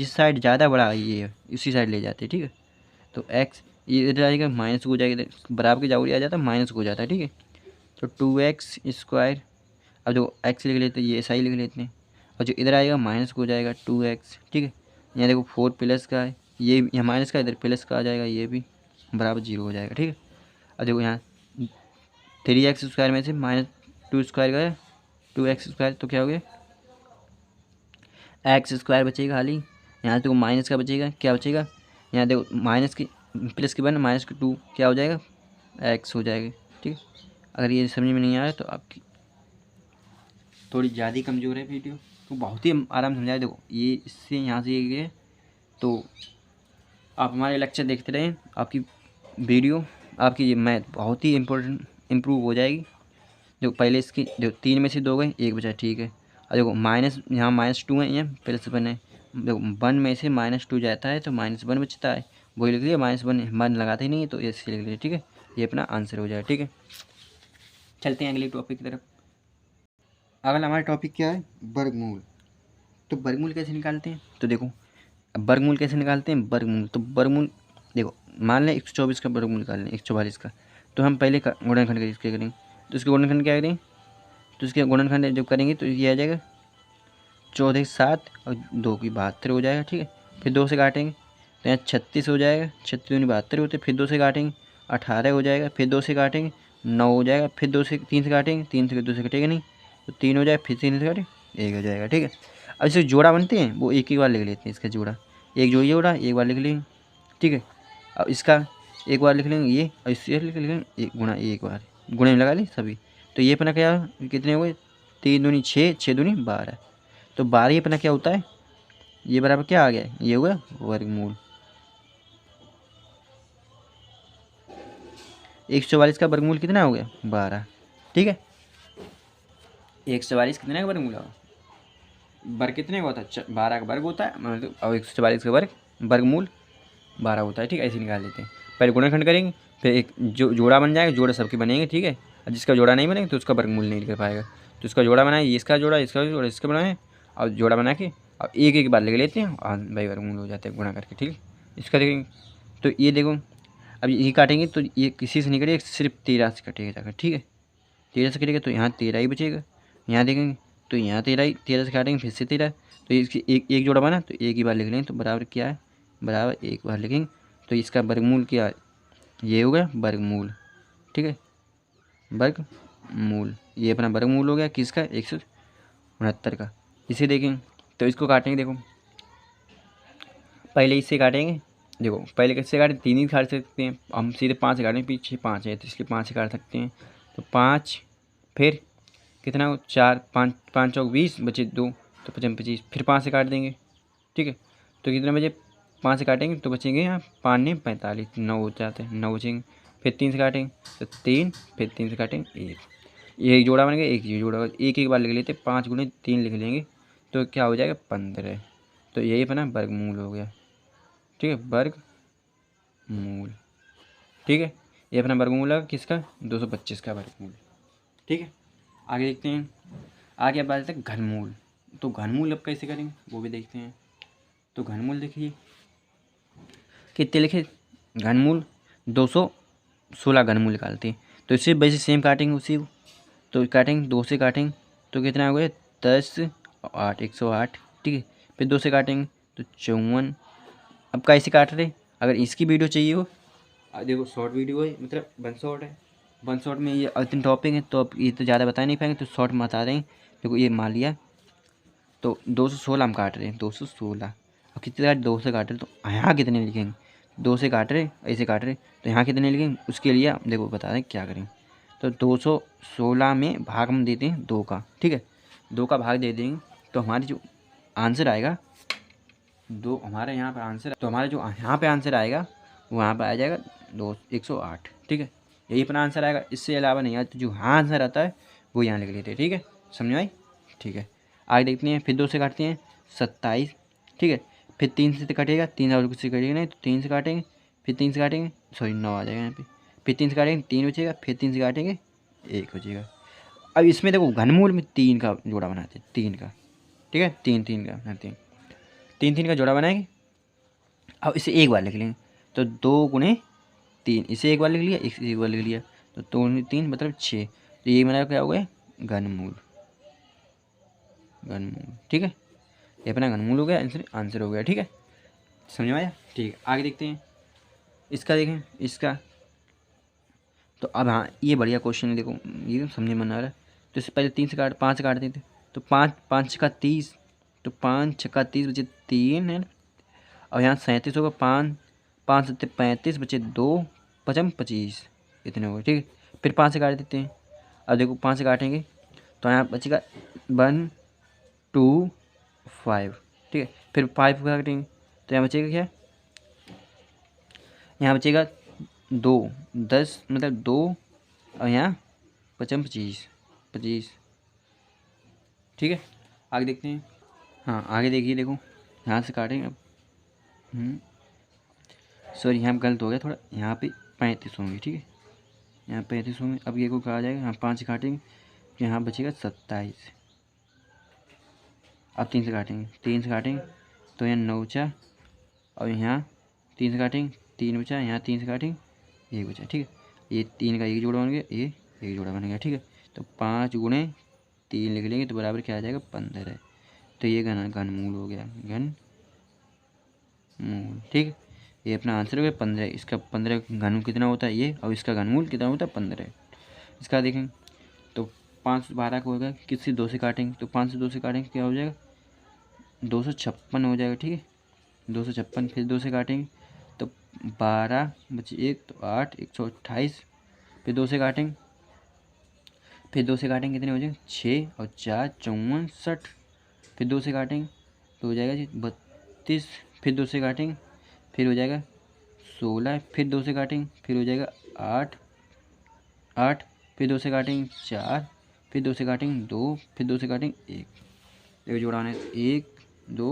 साइड ज़्यादा बड़ा है ये है, उसी साइड ले जाते हैं, ठीक है। तो x ये इधर आएगा माइनस को हो जाएगा, बराबर की जाऊरी आ जाता है माइनस को हो जाता है, ठीक है। तो 2x², अब देखो x लिख लेते हैं, ये ऐसा ही लिख लेते हैं, और जो इधर आएगा माइनस को हो जाएगा 2x, ठीक है। यहाँ देखो 4 प्लस का है, ये यहाँ माइनस का, इधर प्लस का आ जाएगा, ये भी बराबर 0 हो जाएगा, ठीक है। अब देखो यहाँ 3x² में से -2² गया 2x², तो क्या हो गया x² बचेगा खाली, यहाँ देखो माइनस का बचेगा, क्या बचेगा, यहाँ देखो माइनस की प्लस के बाद -2 क्या हो जाएगा x हो जाएगा, ठीक है। अगर ये समझ में नहीं आ रहा तो आपकी थोड़ी ज़्यादा ही कमज़ोर है वीडियो, तो बहुत ही आराम समझाए, देखो ये इससे यहाँ से ये गए, तो आप हमारे लेक्चर देखते रहें, आपकी वीडियो आपकी ये मैथ बहुत ही इम्प्रूव हो जाएगी। जो पहले इसकी देखो 3 में से 2 गए 1 बचा, ठीक है। और देखो माइनस, यहाँ -2 है, यहाँ +1 है, देखो 1 में से -2 जाता है तो -1 बचता है, वही लिख लिया, -1 लगाते ही नहीं है तो ऐसे लिख लिया, ठीक है। ये अपना आंसर हो जाएगा, ठीक है। चलते हैं अगले टॉपिक की तरफ। अगला हमारा टॉपिक क्या है, वर्गमूल। तो वर्गमूल कैसे निकालते हैं, तो देखो अब वर्गमूल कैसे निकालते हैं, वर्गमूल तो वर्गमूल देखो, मान लें 124 का वर्गमूल निकाल लें 144 का, तो हम पहले गुणनखंड इसके करेंगे, तो इसके गुणनखंड क्या करेंगे, तो इसके गुणनखंड जब करेंगे तो ये आ जाएगा 14 7 और 2 की 72 हो जाएगा, ठीक है। फिर 2 से काटेंगे तो यहाँ 36 हो जाएगा, 36 दूनी 72 होते, फिर 2 से काटेंगे 18 हो जाएगा, फिर 2 से काटेंगे 9 हो जाएगा, फिर 3 से काटेंगे, 3 से 2 से कटेगा नहीं तो 3 हो जाएगा, फिर 3 से काटेंगे 1 हो जाएगा, ठीक है। अब इसे जोड़ा बनते हैं वो एक बार लिख लेते हैं, इसका जोड़ा एक जोड़ा एक बार लिख लेंगे, ठीक है। अब इसका एक बार लिख लेंगे ये, और इससे लिख लेंगे एक गुणा, एक बार गुणे में लगा ली सभी, तो ये अपना क्या कितने हुए, 3 दूनी 6, 6 दूनी 12, तो 12 अपना क्या होता है, ये बराबर क्या आ गया, ये हुआ वर्गमूल। 144 का वर्गमूल कितना हो गया 12, ठीक है। 144 कितने का वर्गमूल होगा, वर्ग कितने का होता है 12 का वर्ग होता है, मतलब और 144 का वर्गमूल 12 होता है, ठीक है। ऐसे निकाल लेते हैं, पहले गुणनखंड करेंगे, फिर एक जोड़ा बन जाएगा, जोड़े सबके बनेंगे, ठीक है। और जिसका जोड़ा नहीं बनेगा तो उसका वर्गमूल नहीं कर पाएगा, तो इसका जोड़ा बनाए, इसका जोड़ा इसका बनाए, और जोड़ा बना के अब एक एक बार ले लेते हैं और भाई वर्गमूल हो जाते हैं गुणा करके, ठीक है। इसका देखेंगे तो ये देखो, अब ये काटेंगे तो ये किसी से नहीं कटेगा, सिर्फ 13 से कटेगा जाकर, ठीक है। 13 से कटेगा तो यहाँ 13 ही बचेगा, यहाँ देखेंगे तो यहाँ 13 से काटेंगे फिर से 13, तो इसकी एक जोड़ा बना तो एक ही बार लिख लेंगे, तो बराबर क्या है, बराबर एक बार लिखेंगे, तो इसका वर्गमूल क्या है, ये हो गया वर्गमूल, ठीक है। वर्गमूल ये अपना वर्गमूल हो गया किसका 169 का। इसे देखेंगे तो इसको काटेंगे, देखो पहले इससे काटेंगे, देखो पहले कैसे काटें, 3 ही काट सकते हैं हम, सीधे 5 से काटेंगे, पीछे 5 है तो इसलिए 5 से काट सकते हैं, तो 5 फिर कितना हो 4 5 5 चौक 20 बचे 2 तो 25 25, फिर 5 से काट देंगे, ठीक है। तो कितने बजे 5 से काटेंगे तो बचेंगे यहाँ 5 नहीं 45, 9 हो जाते हैं, 9 बचेंगे, फिर 3 से काटेंगे तो 3, फिर 3 से काटेंगे 1, ये एक जोड़ा बन गया, एक ये जोड़ा, एक एक बार लिख लेते, 5 गुणे 3 लिख लेंगे तो क्या हो जाएगा 15, तो यही अपना वर्गमूल हो गया, ठीक है। वर्गमूल, ठीक है, ये अपना वर्गमूल है किसका 225 का वर्गमूल, ठीक है। आगे देखते हैं, आगे अब बात है घनमूल। तो घनमूल अब कैसे करेंगे वो भी देखते हैं। तो घनमूल देखिए कितने लिखे, घनमूल 216 घनमूल निकालते हैं, तो इससे वैसे सेम काटेंगे उसी को, तो काटेंगे 2 से काटेंगे तो कितना हो गया 10 8 108, ठीक है। फिर 2 से काटेंगे तो 54। अब कैसे काट रहे, अगर इसकी वीडियो चाहिए हो, देखो शॉर्ट वीडियो है, मतलब 1 शॉट है, 1 शॉट में ये इतने टॉपिक है तो अब ये तो ज़्यादा बता नहीं पाएंगे, तो शॉर्ट में बता देंगे। देखो ये मान लिया तो 216 हम काट रहे हैं, 216, और कितने काट 2 से काट रहे, तो यहाँ कितने लिखेंगे, 2 से काट रहे ऐसे काट रहे तो यहाँ कितने लिखेंगे, उसके लिए देखो बता दें क्या करें। तो 216 में भाग हम देते हैं 2 का, ठीक है, 2 का भाग दे देंगे तो हमारी जो आंसर आएगा, दो हमारे यहाँ पर आंसर, तो हमारा जो यहाँ पे आंसर आएगा वो यहाँ पर आ जाएगा 108, ठीक है। यही अपना आंसर आएगा, इससे अलावा नहीं आया, तो जो हाँ आंसर आता है वो यहाँ लिख लेते हैं, ठीक है, समझ आई, ठीक है। आगे देखते हैं, फिर 2 से काटते हैं 27, ठीक है। फिर 3 से कटेगा, 3 और कुछ से कटेगा नहीं तो 3 से काटेंगे, फिर 3 से काटेंगे, सॉरी 9 आ जाएगा यहाँ पे, फिर 3 से काटेंगे 3 बचेगा, फिर 3 से काटेंगे 1 बचेगा। अब इसमें देखो घनमूल में 3 का जोड़ा बनाते हैं, 3 का, ठीक है, 3 3 का बनाते हैं, 3 3 का जोड़ा बनाएंगे। अब इसे एक बार लिख लेंगे, तो 2 गुणे 3, इसे एक बार लिख लिया, इसे एक बार लिख लिया, तो 2 गुणे 3 मतलब 6, तो ये मेरा क्या हो गया घनमूल, घनमूल, ठीक है। ये अपना घनमूल हो गया, आंसर आंसर हो गया, ठीक है, समझ में आया, ठीक है। आगे देखते हैं, इसका देखें, इसका तो अब हाँ ये बढ़िया क्वेश्चन है, देखो ये समझ में आ रहा है। तो इससे पहले 3 से काट 5 से काट देते, तो 5 5 छक्का 30, तो 5 छक्का 30 बचे 3 है, और यहाँ 37 होगा, 5 5 सत्ते 35 बचे 2 पचम 25, इतने हो गए, ठीक है। फिर 5 से काट देते हैं, अब देखो 5 से काटेंगे तो यहाँ बचेगा 1 2 5, ठीक है। फिर 5 का काटेंगे तो यहाँ बचेगा क्या, यहाँ बचेगा 2 10 मतलब 2, और यहाँ पचम 25 25, ठीक है। आगे देखते हैं, हाँ आगे देखिए, देखो यहाँ से काटेंगे अब, सॉरी यहाँ गलत हो गया थोड़ा, यहाँ पे 35 होंगे, ठीक है, यहाँ 35 होंगे। अब ये को कहा जाएगा, यहाँ 5 से काटेंगे तो यहाँ बचेगा 27। अब 3 से काटेंगे, 3 से काटेंगे तो यहाँ 9 बचा, और यहाँ 3 से काटेंगे 3 बचा, यहाँ 3 से काटेंगे 1 बचा। ठीक है, ये 3 का एक जोड़ा बन गया, ये एक जोड़ा बन गया। ठीक है, तो 5 गुणे 3 लिख लेंगे तो बराबर क्या आ जाएगा 15। तो ये घनमूल हो गया, घनमूल। ठीक है, ये अपना आंसर हो गया 15। इसका 15 घनमूल कितना होता है ये, और इसका घनमूल कितना होता है 15। इसका देखेंगे तो 5 से 12 को होगा, किससे 2 से काटेंगे तो 5 से 2 से काटेंगे क्या हो जाएगा 256 हो जाएगा। ठीक है, 256, फिर 2 से काटेंगे तो 12 बचे 1 तो 8, 128, फिर 2 से काटेंगे, फिर 2 से काटेंगे कितने हो जाएंगे 6 और 4 54 60, फिर 2 से काटेंगे तो हो जाएगा जी 32, फिर 2 से काटेंगे फिर हो जाएगा 16, फिर 2 से काटेंगे फिर हो जाएगा 8 8, फिर 2 से काटेंगे 4, फिर 2 से काटेंगे 2, फिर 2 से काटेंगे 1। देखो जोड़ा बने 1 2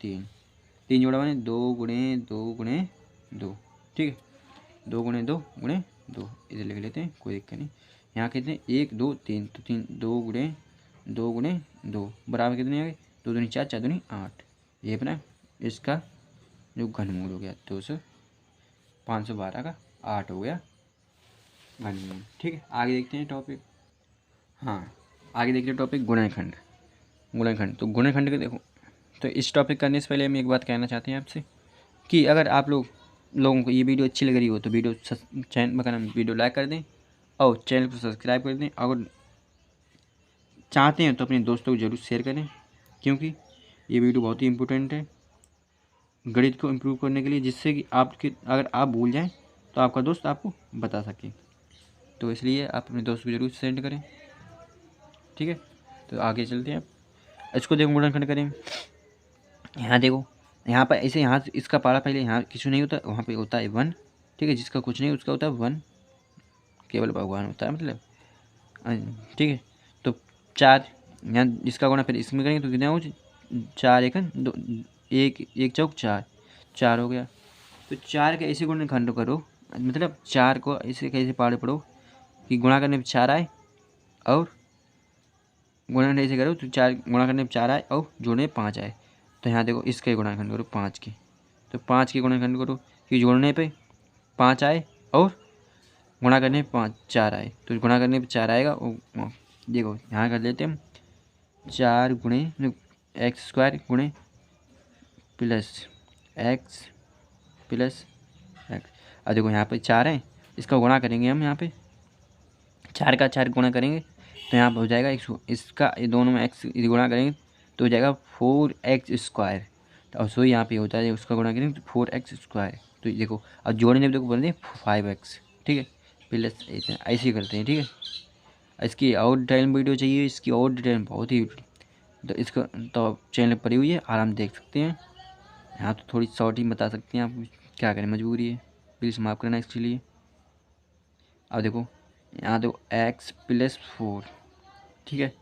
3, 3 जोड़ा बने 2 गुणे 2 गुणे 2। ठीक है, 2 गुणे 2 गुणे 2, इधर लिख लेते हैं, कोई दिक्कत नहीं। यहाँ कितने 1 2 3, तो 3 2 गुणे 2 गुणे 2 बराबर कितने आ गए 2 दूनी 4 4 दूनी 8। ये अपना इसका जो घनमूल हो गया 200 512 का 8 हो गया घनमूल। ठीक है, आगे देखते हैं टॉपिक। हाँ, आगे देखते हैं टॉपिक गुणनखंड। गुणनखंड, तो गुणनखंड के देखो, तो इस टॉपिक करने से पहले हम एक बात कहना चाहते हैं आपसे कि अगर आप लोगों को ये वीडियो अच्छी लग रही हो तो वीडियो लाइक कर दें और चैनल को सब्सक्राइब कर दें। अगर चाहते हैं तो अपने दोस्तों को ज़रूर शेयर करें, क्योंकि ये वीडियो बहुत ही इम्पोर्टेंट है गणित को इम्प्रूव करने के लिए, जिससे कि आपके अगर आप भूल जाएं तो आपका दोस्त आपको बता सके। तो इसलिए आप अपने दोस्त को ज़रूर सेंड करें। ठीक है, तो आगे चलते हैं। इसको देखो गुणनखंड करेंगे। यहाँ देखो, यहाँ पर ऐसे यहाँ इसका पारा पहले यहाँ किसी नहीं होता, वहाँ पे होता है 1। ठीक है, जिसका कुछ नहीं उसका होता है 1, केवल भगवान होता है मतलब। ठीक है, तो 4 यहाँ इसका गुणा फिर इसमें करेंगे तो कितना हो 4 1 2 1 1 चौक 4 4 हो गया। तो 4 के ऐसे गुणनखंड करो, मतलब 4 को ऐसे कैसे पाड़े पड़ो कि गुणा करने पर 4 आए और गुणन ऐसे करो तो 4 गुणा करने पर 4 आए और जोड़ने 5 आए। तो यहाँ देखो इसका ही गुणनखंड करो 5 के, तो 5 के गुणनखंड करो कि जोड़ने पे 5 आए और गुणा करने पे 5 4 आए, तो गुणा करने पे 4 आएगा। और देखो यहाँ कर लेते हैं 4 गुणे एक्स स्क्वायर गुणे प्लस एक्स प्लस एक्स। अब देखो यहाँ पे 4 है, इसका गुणा करेंगे हम, यहाँ पे 4 का 4 गुणा करेंगे तो यहाँ पर हो जाएगा इसका ये दोनों में एक्स गुणा करेंगे तो हो जाएगा 4x स्क्वायर। और सो यहाँ पे होता है उसका गुणा करेंगे तो 4x स्क्वायर। तो देखो अब जोड़ने में देखो बोलते हैं 5x। ठीक है, प्लस ऐसे ही करते हैं। ठीक है, इसकी और डिटेल वीडियो चाहिए, इसकी और डिटेल बहुत ही, तो इसका तो चैनल पड़ी हुई है, आराम देख सकते हैं। यहाँ तो थोड़ी शॉर्ट ही बता सकते हैं, आप क्या करें मजबूरी है, प्लीज़ माफ़ करना इसके लिए। अब देखो यहाँ देखो x प्लस 4। ठीक है,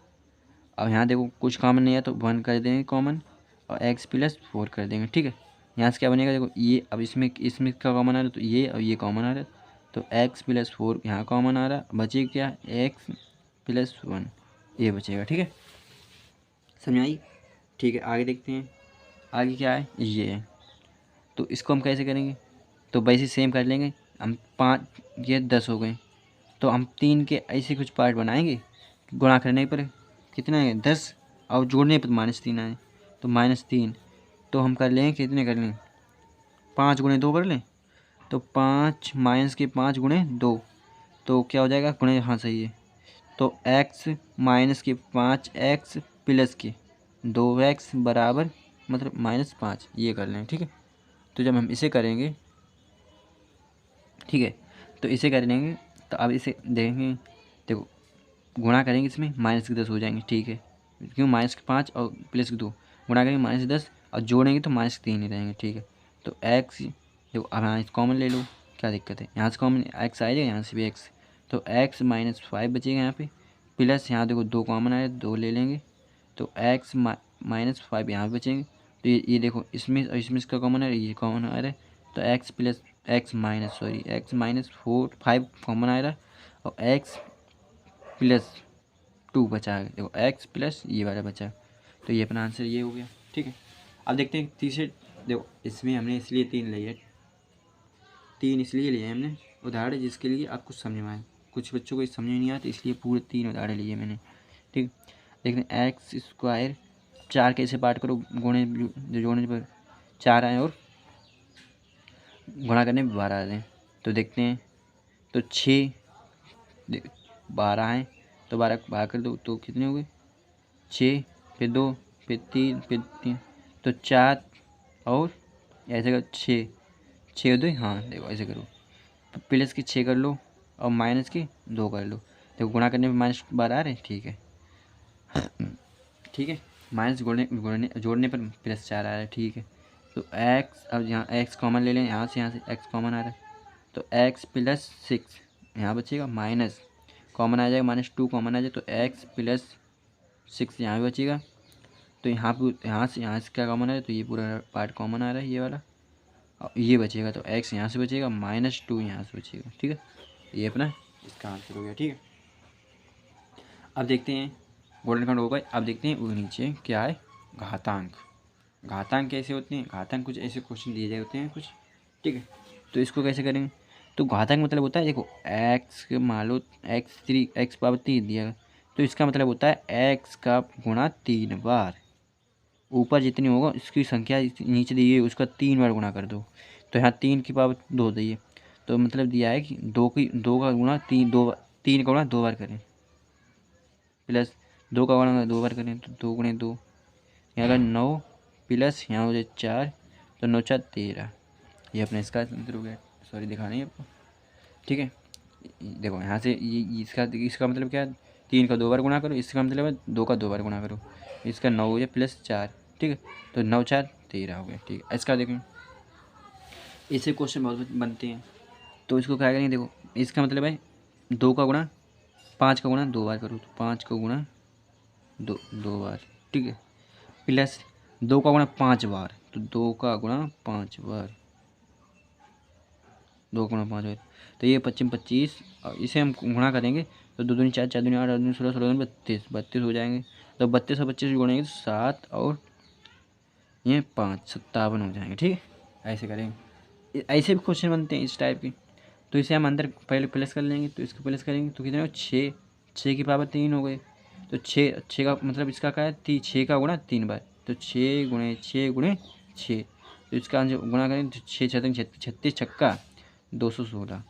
अब यहाँ देखो कुछ कॉमन नहीं है तो 1 कर देंगे कॉमन और x प्लस 4 कर देंगे। ठीक है, यहाँ से क्या बनेगा देखो ये, अब इसमें क्या कॉमन आ रहा है तो ये और ये कॉमन आ रहा है, तो x प्लस 4 यहाँ कॉमन आ रहा है, बचेगा क्या x प्लस 1 ये बचेगा। ठीक है, समझ आई। ठीक है, आगे देखते हैं। आगे क्या है ये है, तो इसको हम कैसे करेंगे तो वैसे सेम कर लेंगे हम। 5 ये 10 हो गए, तो हम 3 के ऐसे कुछ पार्ट बनाएंगे, गुणा करने पर कितना है 10 और जोड़ने पर -3 आए तो -3। तो हम कर लें कितने कर लें 5 गुणे 2 कर लें, तो 5 माइनस के 5 गुणे 2 तो क्या हो जाएगा गुणे, हाँ सही है। तो x माइनस के 5x प्लस के 2x बराबर मतलब -5 ये कर लें। ठीक है, तो जब हम इसे करेंगे, ठीक है, तो इसे कर लेंगे तो अब इसे देखेंगे, देखो गुणा करेंगे इसमें -10 हो जाएंगे। ठीक है, क्यों -5 और +2 गुणा करेंगे -10 और जोड़ेंगे तो -3 ही रहेंगे। ठीक है, तो x देखो अब यहाँ कॉमन ले लो, क्या दिक्कत है, यहाँ से कॉमन x आ जाएगा, यहाँ से भी x, तो x -5 बचेगा यहाँ पे, प्लस यहाँ देखो 2 कॉमन आया 2 ले लेंगे, तो x -5 यहाँ पे बचेंगे। तो ये देखो इसमें और इसमें इसका कॉमन आ रहा है, ये कॉमन आ रहा है, तो x माइनस 4 5 कॉमन आ रहा है, और एक्स प्लस 2 बचा है, देखो एक्स प्लस ये वाला बचा, तो ये अपना आंसर ये हो गया। ठीक है, अब देखते हैं तीसरे। देखो इसमें हमने इसलिए 3 लिए, 3 इसलिए लिए हमने उदाहरण जिसके लिए आपको समझ में आए। कुछ बच्चों को समझ नहीं आता, इसलिए पूरे 3 उदाहरण लिए मैंने। ठीक, देखते हैं एक्स स्क्वायर 4 कैसे पार्ट करो, गुणे जो जोड़ने पर 4 आए और गुणा करने पर 12 आते हैं। तो देखते हैं, तो 6 12 हैं, तो 12 भाग कर दो तो कितने हो गए 6, फिर 2, फिर 3, फिर 3, तो 4 और ऐसे करो 6, 6 2, हाँ देखो ऐसे करो, प्लस की 6 कर लो और माइनस की 2 कर लो। देखो गुणा करने में -12 आ रहे हैं। ठीक है, ठीक है, माइनस जोड़ने पर +4 आ रहा है। ठीक है, तो x, अब यहाँ x कॉमन ले लें, यहाँ से x कॉमन आ रहा है, तो x प्लस 6 यहाँ बचेगा, माइनस कॉमन आ जाएगा, -2 कॉमन आ जाए, तो x प्लस 6 यहाँ भी बचेगा। तो यहाँ से क्या कॉमन आ रहा है, तो ये पूरा पार्ट कॉमन आ रहा है, ये वाला, और ये बचेगा, तो x यहाँ से बचेगा, -2 यहाँ से बचेगा। ठीक है, ये अपना इसका आंसर हो गया। ठीक है, अब देखते हैं गोल्डन काउंट हो गए। अब देखते हैं वो नीचे क्या है, घातांक। घातांक कैसे होते हैं, घातांक कुछ ऐसे क्वेश्चन दिए गए होते हैं कुछ। ठीक है, तो इसको कैसे करेंगे, तो घातांक मतलब होता है, देखो एक्स मान लो एक्स पावर 3 दिया है, तो इसका मतलब होता है एक्स का गुणा 3 बार, ऊपर जितनी होगा इसकी संख्या नीचे दी है उसका 3 बार गुणा कर दो। तो यहाँ 3 की पावर 2 दी है, तो मतलब दिया है कि 2 का गुणा 3 का गुणा 2 बार करें, प्लस 2 का गुणा 2 बार करें, तो 2 गुणे 2, यहाँ का 9 प्लस यहाँ हो जाए 4, तो 9 4 13, ये अपना इसका आंसर हो गया। सॉरी दिखा नहीं आपको। ठीक है, देखो यहाँ से ये इसका मतलब क्या है, 3 का 2 बार गुणा करो, इसका मतलब है 2 का 2 बार गुणा करो, इसका 9 हो जाए +4। ठीक है, तो 9 4 13 हो गया। ठीक है, इसका देखें, इससे क्वेश्चन बहुत बनते हैं, तो इसको क्या करेंगे, देखो इसका मतलब है 2 का गुणा 5 का गुणा 2 बार करो, तो 5 का गुणा 2 बार। ठीक है, प्लस 2 का गुणा 5 बार, तो 2 का गुणा 5 बार, 2 गुणा 5 बार, तो ये 25 25, और इसे हम गुणा करेंगे तो 2 दूनी 4, 4 दूनी 8, 8 दूनी 16, 16 दूनी 32, 32 हो जाएंगे। तो 32 और 25 गुणेंगे तो 7 और ये 5 57 हो जाएंगे। ठीक है, ऐसे करेंगे, ऐसे भी क्वेश्चन बनते हैं इस टाइप के। तो इसे हम अंदर पहले प्लस कर लेंगे, तो इसको प्लस करेंगे तो कितने हो 6, 6 की पावर 3 हो गए, तो 6 का मतलब इसका क्या है 6 का गुणा 3 बार, तो 6 गुणे 6 गुणे 6, तो इसका आंसर गुणा करें तो 6 छत्तीस 36 छक्का 216।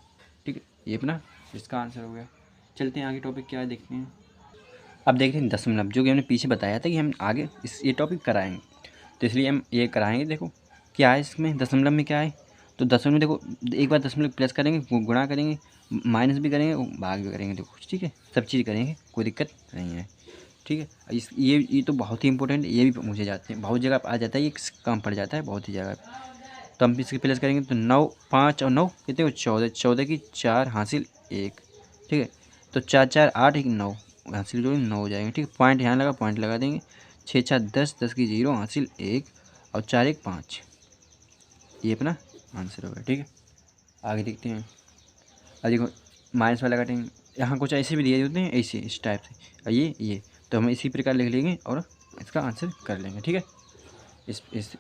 ठीक है, ये अपना इसका आंसर हो गया। चलते हैं आगे, टॉपिक क्या है देखते हैं। अब देखते हैं दशमलव, जो कि हमने पीछे बताया था कि हम आगे ये टॉपिक कराएंगे, तो इसलिए हम ये कराएंगे। देखो क्या है इसमें, दशमलव में क्या है, तो दशमलव में देखो एक बार दशमलव प्लस करेंगे, गुणा करेंगे, माइनस भी करेंगे, भाग भी करेंगे, देखो ठीक है, सब चीज़ करेंगे, कोई दिक्कत नहीं है। ठीक है, ये तो बहुत ही इंपॉर्टेंट, ये भी मुझे जाते हैं, बहुत जगह आ जाता है, ये काम पड़ जाता है बहुत ही जगह। तो हम इसके प्लस करेंगे तो 9 5 और 9 कितने हो 14, 14 की 4 हासिल 1। ठीक है, तो 4 4 8 1 9 हासिल जोड़ेंगे 9 हो जाएंगे। ठीक है, पॉइंट यहाँ लगा, पॉइंट लगा देंगे, 6 6 10, 10 की 0 हासिल 1, और 4 1 5, ये अपना आंसर होगा। ठीक है, आगे देखते हैं। अब देखो माइनस वाला काटेंगे, यहाँ कुछ ऐसे भी दिए होते हैं, ऐसे इस टाइप से, और ये तो हम इसी प्रकार लिख लेंगे और इसका आंसर कर लेंगे। ठीक है,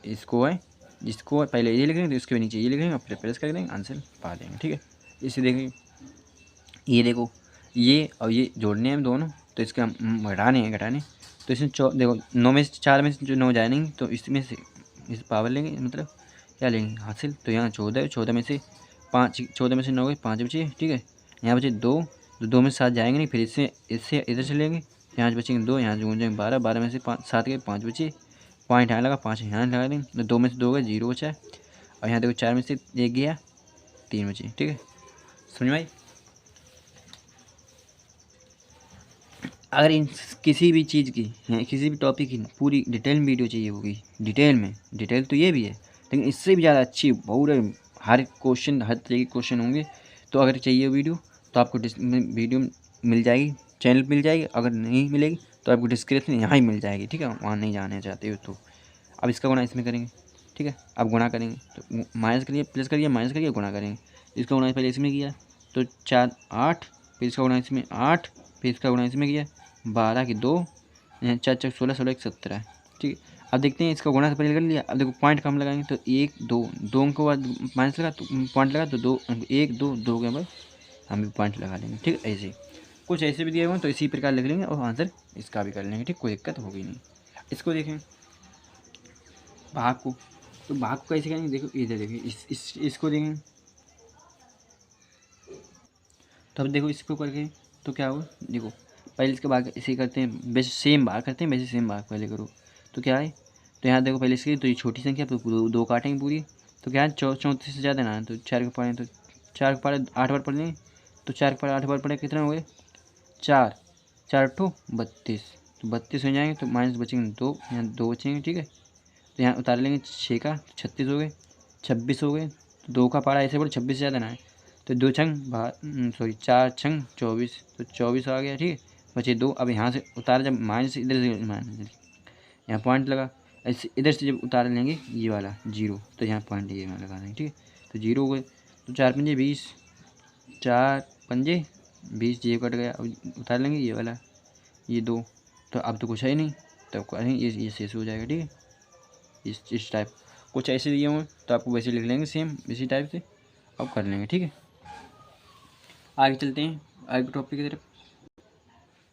इसको है, जिसको पहले ये लिख लेंगे तो इसके नीचे ये लिख लेंगे और फिर प्रेस कर देंगे, आंसर पा देंगे। ठीक है, इसे देखेंगे, ये देखो ये और ये जोड़ने हैं दोनों, तो इसके हम घटाने, तो इसमें देखो 9 में से 4 में से जो 9 जाएंगे, तो इसमें से इस पावर लेंगे, मतलब क्या लेंगे हासिल, तो यहाँ 14, 14 में से 5, 14 में से 9 गए 5 बचे। ठीक है, यहाँ बचे 2, तो 2 में से 7 जाएंगे नहीं, फिर इससे इधर से लेंगे, यहाँ से बचेंगे 2, यहाँ से जाएंगे 12, 12 में से 7 गए 5 बचे, पॉइंट यहाँ लगा, 5 यहाँ लगा देंगे, तो 2 में से 2 गए 0 बचा है, और यहाँ देखो 4 में से 1 गया 3 बचे। ठीक है, समझ में आई। अगर इन किसी भी चीज़ की है, किसी भी टॉपिक की पूरी डिटेल में वीडियो चाहिए होगी, डिटेल तो ये भी है, लेकिन इससे भी ज़्यादा अच्छी पूरे हर क्वेश्चन हर तरह के क्वेश्चन होंगे। तो अगर चाहिए वीडियो तो आपको वीडियो मिल जाएगी, चैनल मिल जाएगी, अगर नहीं मिलेगी तो आपको डिस्क्रिप्शन यहाँ ही मिल जाएगी। ठीक है, वहाँ नहीं जाना चाहते हो तो। अब इसका गुणा इसमें करेंगे। ठीक है, अब गुणा करेंगे तो माइनस करिए, प्लस करिए, माइनस करिए, गुणा करेंगे। इसका गुणा पहले इसमें किया तो 4 8 फिर इसका गुणा इसमें 8, फिर इसका गुणा इसमें किया 12 की 2, यहाँ 4 4 16, 16 1 17। ठीक है, अब देखते हैं इसका गुणा से पहले कर लिया। अब देखो पॉइंट कम लगाएंगे तो 1 2 2 अंक के बाद माइनस लगा तो पॉइंट लगा तो 2 1 2 2 के बाद हम भी पॉइंट लगा लेंगे। ठीक है, ऐसे कुछ ऐसे भी दिए हुए तो इसी प्रकार लिख लेंगे और आंसर इसका भी कर लेंगे। ठीक, कोई दिक्कत होगी नहीं। इसको देखें भाग को, तो भाग को कैसे करेंगे, देखो इधर देखिए इसको देखें तो अब देखो इसको करके तो क्या होगा, देखो पहले इसके भाग इसे करते हैं, वैसे सेम भाग करते हैं, वैसे सेम भाग पहले करो तो क्या है, तो यहाँ देखो पहले इसकी तो ये छोटी संख्या तो दो काटेंगे पूरी, तो क्या है 34 से ज़्यादा ना है तो 4 के पढ़ें तो 4 के पढ़े 8 बार पढ़ लेंगे, तो 4 के पढ़े 8 बार पढ़े कितना हो गए 4 4 8 32, तो 32 हो जाएंगे तो माइनस बचेंगे 2, यहाँ 2 बचेंगे। ठीक है, तो यहाँ उतार लेंगे 6 का 36 हो गए, 26 हो गए, तो 2 का पारा ऐसे बोले 26 से ज़्यादा ना है तो 2 छंग सॉरी 4 छंग 24, तो 24 आ गया। ठीक है, बचे 2। अब यहाँ से उतार जब माइनस इधर से माइनस यहाँ पॉइंट लगा, ऐसे इधर से जब उतार लेंगे ये वाला 0 तो यहाँ पॉइंट ये लगा देंगे। ठीक है, तो 0 हो गए, तो 4 पंजे 20, 4 पंजे 20, ये कट गया। अब उतार लेंगे ये वाला ये 2, तो अब तो कुछ है नहीं, तब करेंगे ये शेष हो जाएगा। ठीक है, इस टाइप कुछ ऐसे दिए हुए तो आपको वैसे लिख लेंगे सेम इसी टाइप से अब कर लेंगे। ठीक है, आगे चलते हैं आगे टॉपिक की तरफ।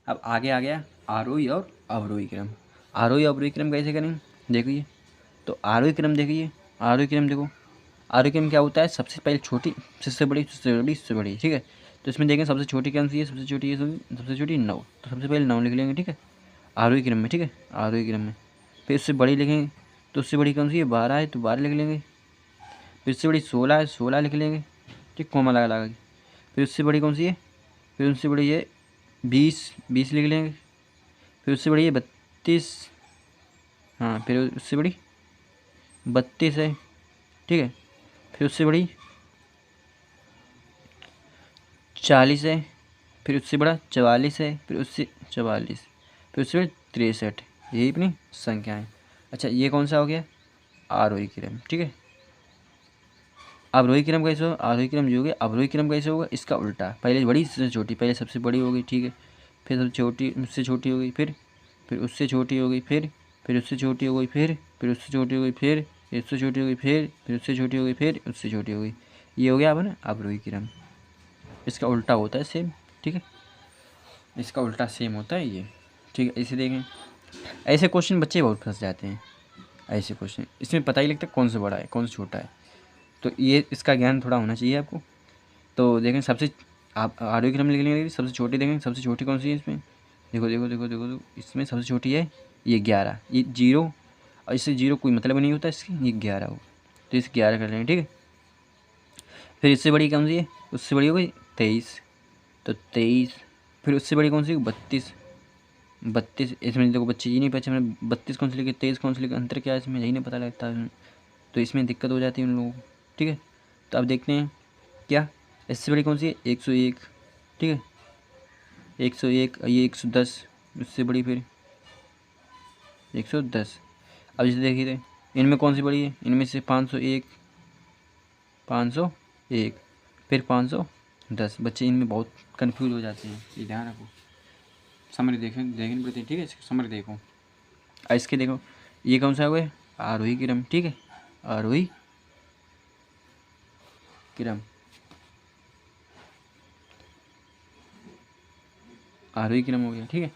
अब आगे आ गया आरोही और अवरोही क्रम। आरोही अवरोही क्रम कैसे करेंगे देखिए, तो आरोही क्रम देखिए, आरोही क्रम देखो, आरोही क्रम क्या होता है, सबसे पहले छोटी सबसे बड़ी सबसे बड़ी सबसे बड़ी। ठीक है, तो इसमें देखें सबसे छोटी कौन सी है, सबसे छोटी है सबसे छोटी 9, तो सबसे पहले 9 लिख लेंगे। ठीक है, आरोही क्रम में। ठीक है, आरोही क्रम में फिर उससे बड़ी लिखेंगे, तो उससे बड़ी कौन सी है 12 है तो 12 लिख लेंगे, फिर उससे बड़ी 16 है 16 लिख लेंगे। ठीक, कोमा लगा लगा के। फिर उससे बड़ी कौन सी है, फिर उससे बड़ी है 20 20 लिख लेंगे, फिर उससे बड़ी है 32, हाँ फिर उससे बड़ी 32 है। ठीक है, फिर उससे बड़ी 40 है, फिर उससे बड़ा 44 है, फिर उससे 44, फिर उससे बड़ी 63। यही अपनी संख्याएँ। अच्छा, ये कौन सा हो गया आरोही क्रम। ठीक है, अवरोही क्रम कैसे होगा, आरोही क्रम जो हो गया अवरोही क्रम कैसे होगा, इसका उल्टा, पहले बड़ी से छोटी, पहले सबसे बड़ी हो गई। ठीक है, फिर सबसे छोटी उससे छोटी हो गई, फिर उससे छोटी हो गई, फिर उससे छोटी हो गई, फिर उससे छोटी हो गई, फिर उससे छोटी हो गई, फिर उससे छोटी हो गई, फिर उससे छोटी हो गई। ये हो गया अब ना अवरोही क्रम। इसका उल्टा होता है सेम। ठीक है, इसका उल्टा सेम होता है ये। ठीक है, इसे देखें, ऐसे क्वेश्चन बच्चे बहुत फंस जाते हैं। ऐसे क्वेश्चन इसमें पता ही लगता है कौन सा बड़ा है कौन सा छोटा है, तो ये इसका ज्ञान थोड़ा होना चाहिए आपको। तो देखें सबसे आप आरोही क्रम लिख लेंगे, सबसे छोटी देखें, सबसे छोटी कौन सी है इसमें, देखो देखो देखो देखो देखो इसमें सबसे छोटी है ये 11, ये 0 और इससे 0 कोई मतलब नहीं होता इसकी, ये 11 हो तो इस 11 कर लेंगे। ठीक है, फिर इससे बड़ी कौन सी है, उससे बड़ी हो गई 23, तो 23, फिर उससे बड़ी कौन सी 32, 32 इसमें देखो बच्चे ये नहीं पता मैंने 32 कौन सी लिखी 23 कौन सी लिखी, अंतर क्या है इसमें यही नहीं पता लगता, तो इसमें दिक्कत हो जाती है उन लोगों को। ठीक है, तो अब देखते हैं क्या इससे बड़ी कौन सी है 101। ठीक है, 101, ये 110, उससे बड़ी फिर 110। अब जैसे देखिए इनमें कौन सी बड़ी है, इनमें से 501, 501 फिर 510। बच्चे इनमें बहुत कंफ्यूज हो जाते हैं, ये ध्यान रखो, समझ देखनी पड़ती है। ठीक है, समझ देखो, इसके देखो ये कौन सा हुआ है आरोही क्रम। ठीक है, आरोही क्रम, आरोही क्रम हो गया। ठीक है,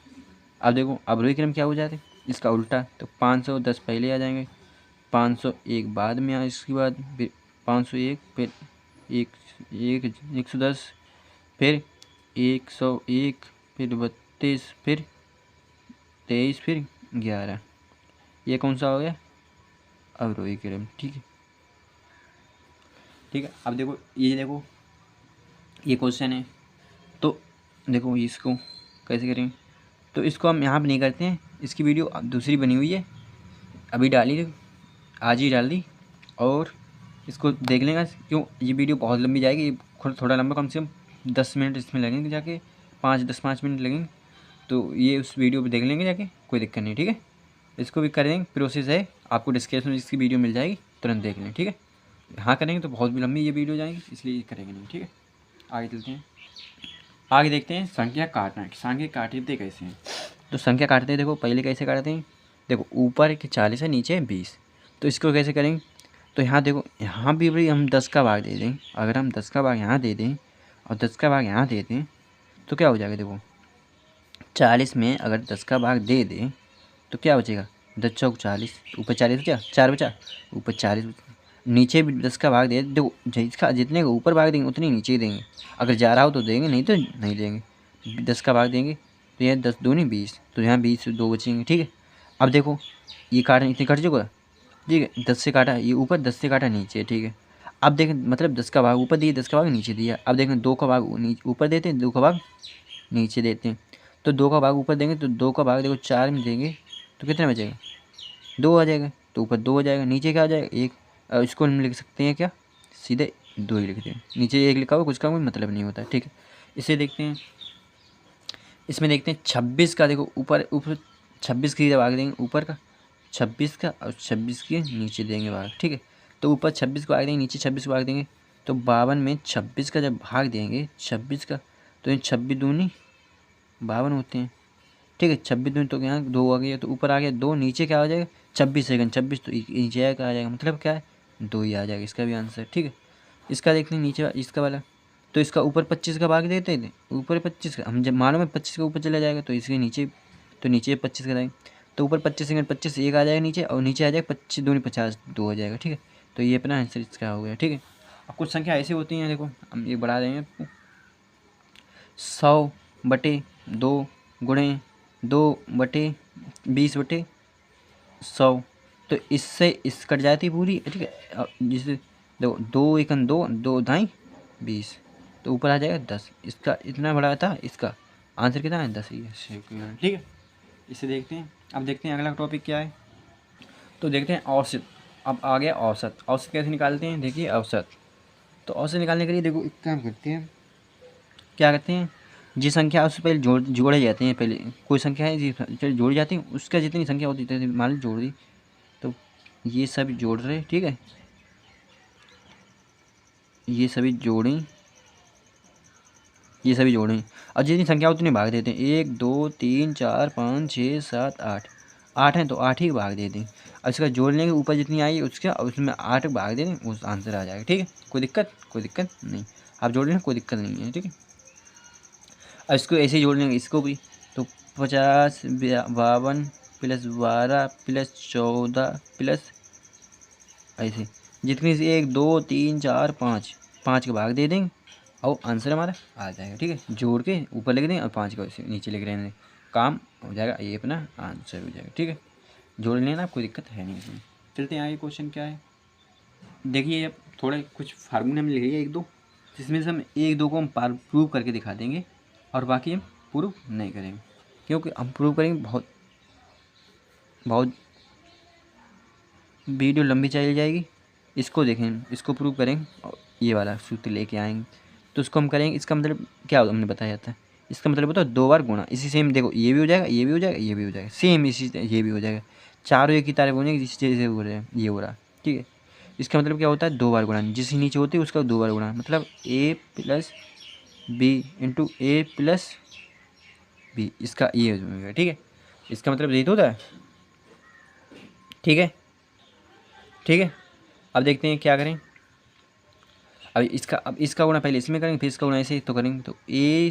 अब देखो अवरोही क्रम क्या हो जाते इसका उल्टा, तो 510 पहले आ जाएंगे, 501 बाद में इसके बाद फिर 501, फिर 110, फिर 101, फिर 32, फिर 23, फिर 11। ये कौन सा हो गया अवरोही क्रम। ठीक है, ठीक है, अब देखो ये देखो ये क्वेश्चन है, तो देखो इसको कैसे करेंगे, तो इसको हम यहाँ पे नहीं करते हैं, इसकी वीडियो दूसरी बनी हुई है अभी डाली, आज ही डाल दी, और इसको देख लेंगे। क्यों ये वीडियो बहुत लंबी जाएगी, ये थोड़ा लंबा, कम से कम 10 मिनट इसमें लगेंगे, जाके 5 मिनट लगेंगे, तो ये उस वीडियो पे देख लेंगे जाके, कोई दिक्कत नहीं। ठीक है, इसको भी करेंगे, प्रोसेस है, आपको डिस्क्रिप्शन में इसकी वीडियो मिल जाएगी, तुरंत देख लें। ठीक है, हाँ करेंगे तो बहुत भी लंबी ये वीडियो जाएगी, इसलिए करेंगे नहीं। ठीक है, आगे चलते हैं। आगे देखते हैं संख्या काटना, संख्या काटते कैसे हैं। तो संख्या काटते हैं, देखो पहले कैसे काटते हैं, देखो ऊपर के 40 है, नीचे 20, तो इसको कैसे करेंगे। तो यहाँ देखो, यहाँ भी भाई हम 10 का भाग दे दें, अगर हम 10 का भाग यहाँ दे दें और 10 का भाग यहाँ दे दें तो क्या हो जाएगा, देखो 40 में अगर 10 का भाग दे दें तो क्या बचेगा, 10 चौक 40, ऊपर 40 बचा, 4 बचा, ऊपर 40, नीचे भी 10 का भाग दे, देखो जिसका जितने को ऊपर भाग देंगे उतने नीचे ही देंगे, अगर जा रहा हो तो देंगे, नहीं तो नहीं देंगे। 10 का भाग देंगे तो यह 10 दूनी 20, तो यहाँ 20 दो बचेंगे, ठीक है। अब देखो ये काटा, इतने कट चुका, ठीक है, 10 से काटा ये ऊपर, 10 से काटा नीचे, ठीक है। अब देखें मतलब 10 का भाग ऊपर दिया, 10 का भाग नीचे दिया, अब देखें 2 का भाग ऊपर देते हैं, 2 का भाग नीचे देते हैं। तो 2 का भाग ऊपर देंगे तो 2 का भाग देखो 4 में देंगे तो कितना बचेगा, 2 आ जाएगा, तो ऊपर 2 हो जाएगा, नीचे क्या आ जाएगा 1। इसको हम लिख सकते हैं क्या, सीधे 2 ही लिखते हैं, नीचे 1 लिखा हुआ कुछ का कोई मतलब नहीं होता है, ठीक है। इसे देखते हैं, इसमें देखते हैं 26 का, देखो ऊपर ऊपर 26 की भाग देंगे ऊपर का 26 का, और 26 के नीचे देंगे भाग, ठीक है। तो ऊपर 26 को भाग देंगे, नीचे 26 को भाग देंगे, तो 52 में 26 का जब भाग देंगे 26 का, तो ये 26 दूनी 52 होते हैं, ठीक है। 26 दूनी तो यहाँ 2 आ गया, तो ऊपर आ गया 2, नीचे क्या आ जाएगा 26 सेकंड, 26 तो नीचे आ जाएगा, मतलब क्या है 2 ही आ जाएगा, इसका भी आंसर, ठीक है। इसका देखते हैं नीचे इसका वाला, तो इसका ऊपर 25 का भाग देते थे, ऊपर 25 का, हम जब मालूम है 25 का ऊपर चला जाएगा तो इसके नीचे, तो नीचे 25 का जाएंगे, तो ऊपर 25 सेकंड 25 एक आ जाएगा नीचे, और नीचे आ जाएगा 25 दूनी 50, 2 हो जाएगा, ठीक है। तो ये अपना आंसर इसका हो गया, ठीक है। अब कुछ संख्या ऐसी होती हैं, देखो हम ये बढ़ा देंगे आपको, 100/2 गुणे 2/20/100, तो इससे इस कट जाती पूरी, ठीक है। अब जिसे देखो 2 एकन 2, 2 दाई 20, तो ऊपर आ जाएगा 10, इसका इतना बड़ा था, इसका आंसर कितना है 10 ही है, ठीक है। इसे देखते हैं, अब देखते हैं अगला टॉपिक क्या है। तो देखते हैं औसत, अब आ गया औसत। औसत कैसे निकालते हैं, देखिए औसत, तो औसत निकालने के लिए देखो एक काम करते हैं, क्या करते हैं, जिस संख्या उससे पहले जोड़े जाते हैं, पहले कोई संख्या है जी जोड़ी जाती है, उसका जितनी संख्या होती है मान लो जोड़ दी, तो ये सब जोड़ रहे, ठीक है, ये सभी जोड़ें, ये सभी जोड़ें, और जितनी संख्या उतनी भाग देते हैं, 1 2 3 4 5 6 7 8, 8 हैं तो 8 ही भाग दे दें, और इसका जोड़ लेंगे ऊपर जितनी आई उसका, और उसमें 8 भाग दे दें, उस आंसर आ जाएगा, ठीक है। कोई दिक्कत नहीं, आप जोड़ लेना कोई दिक्कत नहीं है, ठीक है। अब इसको ऐसे ही जोड़ लेंगे इसको भी, तो 50 52 प्लस 12 प्लस 14 प्लस ऐसे जितनी से 1 2 3 4 5, 5 के भाग दे देंगे और आंसर हमारा आ जाएगा, ठीक है। जोड़ के ऊपर लिख दें और 5 को नीचे लिख रहे हैं, काम हो जाएगा, ये अपना आंसर हो जाएगा, ठीक है। जोड़ लेना कोई दिक्कत है नहीं इसमें। चलते हैं आगे, क्वेश्चन क्या है, देखिए अब थोड़े कुछ फार्मूले हम लिखे एक दो, जिसमें से हम एक दो को हम प्रूव करके दिखा देंगे और बाकी हम प्रूव नहीं करेंगे, क्योंकि हम प्रूव करेंगे बहुत बहुत वीडियो लंबी चली जाएगी। इसको देखें, इसको प्रूव करेंगे और ये वाला सूत्र लेके आएंगे, तो उसको हम करेंगे। इसका मतलब क्या हमने बताया जाता है, इसका मतलब होता है 2 बार गुणा, इसी सेम देखो ये भी हो जाएगा, ये भी हो जाएगा, ये भी हो जाएगा, सेम इसी ये भी हो जाएगा, चारों एक ही तारीफ हो जाएगी, जिस जैसे हो रहे हैं ये हो रहा, ठीक है। इसका मतलब क्या होता है 2 बार गुणा, जिस नीचे होती है उसका 2 बार गुणा, मतलब a plus B into A plus B, इसका ये हो जाएगा, ठीक है। इसका मतलब यही तो होता है, ठीक है, ठीक है। अब देखते हैं क्या करें, अब इसका गुणा पहले इसमें करेंगे, फिर इसका गुणा ऐसे तो करेंगे, तो ए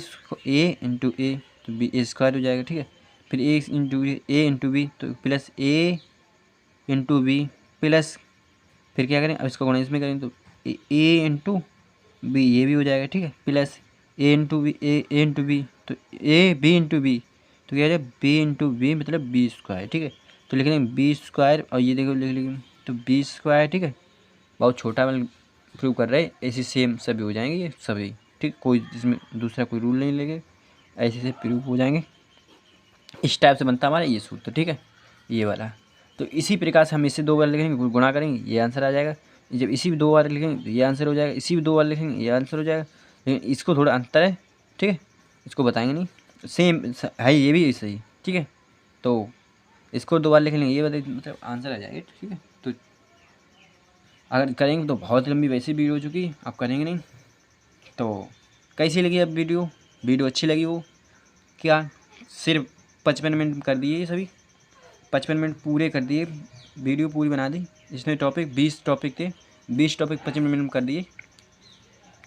इंटू ए तो बी ए स्क्वायर हो जाएगा, ठीक है। फिर ए इंटू बी तो प्लस ए इंटू बी प्लस, फिर क्या करें, अब इसका गुणा इसमें करेंगे तो ए इंटू बी ये भी हो जाएगा, ठीक है, प्लस ए इंटू बी तो ए बी इंटू बी तो क्या हो जाएगा बी इंटू बी मतलब बी स्क्वायर, ठीक है। तो लिख लेंगे बी स्क्वायर, और ये देखो लिख लेंगे तो बी स्क्वायर, ठीक है। बहुत छोटा वाला प्रूव कर रहे हैं, ऐसे सेम सभी हो जाएंगे ये सभी, ठीक, कोई इसमें दूसरा कोई रूल नहीं लगे, ऐसे से प्रूव हो जाएंगे। इस टाइप से बनता हमारा ये सूत्र, ठीक है, ये वाला। तो इसी प्रकार से हम इसे 2 बार लिखेंगे, गुणा करेंगे, ये आंसर आ जाएगा। जब इसी भी 2 बार लिखेंगे तो ये आंसर हो जाएगा, इसी भी 2 बार लिखेंगे ये आंसर हो जाएगा, लेकिन इसको थोड़ा अंतर है, ठीक है, इसको बताएंगे नहीं, सेम है ये भी सही, ठीक है। तो इसको 2 बार लिख लेंगे, ये मतलब आंसर आ जाएगा, ठीक है। तो अगर करेंगे तो बहुत लंबी वैसे वीडियो हो चुकी, आप करेंगे नहीं तो कैसी लगी अब वीडियो वीडियो अच्छी लगी हो, क्या सिर्फ 55 मिनट कर दिए ये सभी, 55 मिनट पूरे कर दिए, वीडियो पूरी बना दी। इसमें टॉपिक 20 टॉपिक थे, 20 टॉपिक 55 मिनट में कर दिए।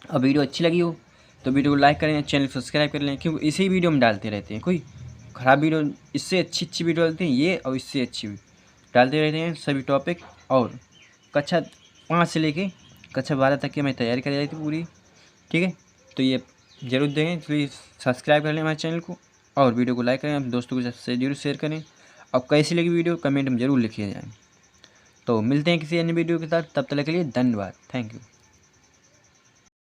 अब वीडियो अच्छी लगी हो तो वीडियो को लाइक करें, चैनल को सब्सक्राइब कर लें, क्योंकि इसी वीडियो में डालते रहते हैं। कोई ख़राब वीडियो, इससे अच्छी वीडियो डालते हैं ये, और इससे अच्छी डालते रहते हैं सभी टॉपिक। और कक्षा 5 से लेके कक्षा 12 तक की हमें तैयारी कराई जाती थी पूरी, ठीक है। तो ये ज़रूर देखें, प्लीज़ सब्सक्राइब कर लें हमारे चैनल को, और वीडियो को लाइक करें, अपने दोस्तों के साथ जरूर शेयर करें। अब कैसी लगी वीडियो कमेंट में ज़रूर लिखिए जाए। तो मिलते हैं किसी अन्य वीडियो के साथ, तब तक के लिए धन्यवाद, थैंक यू।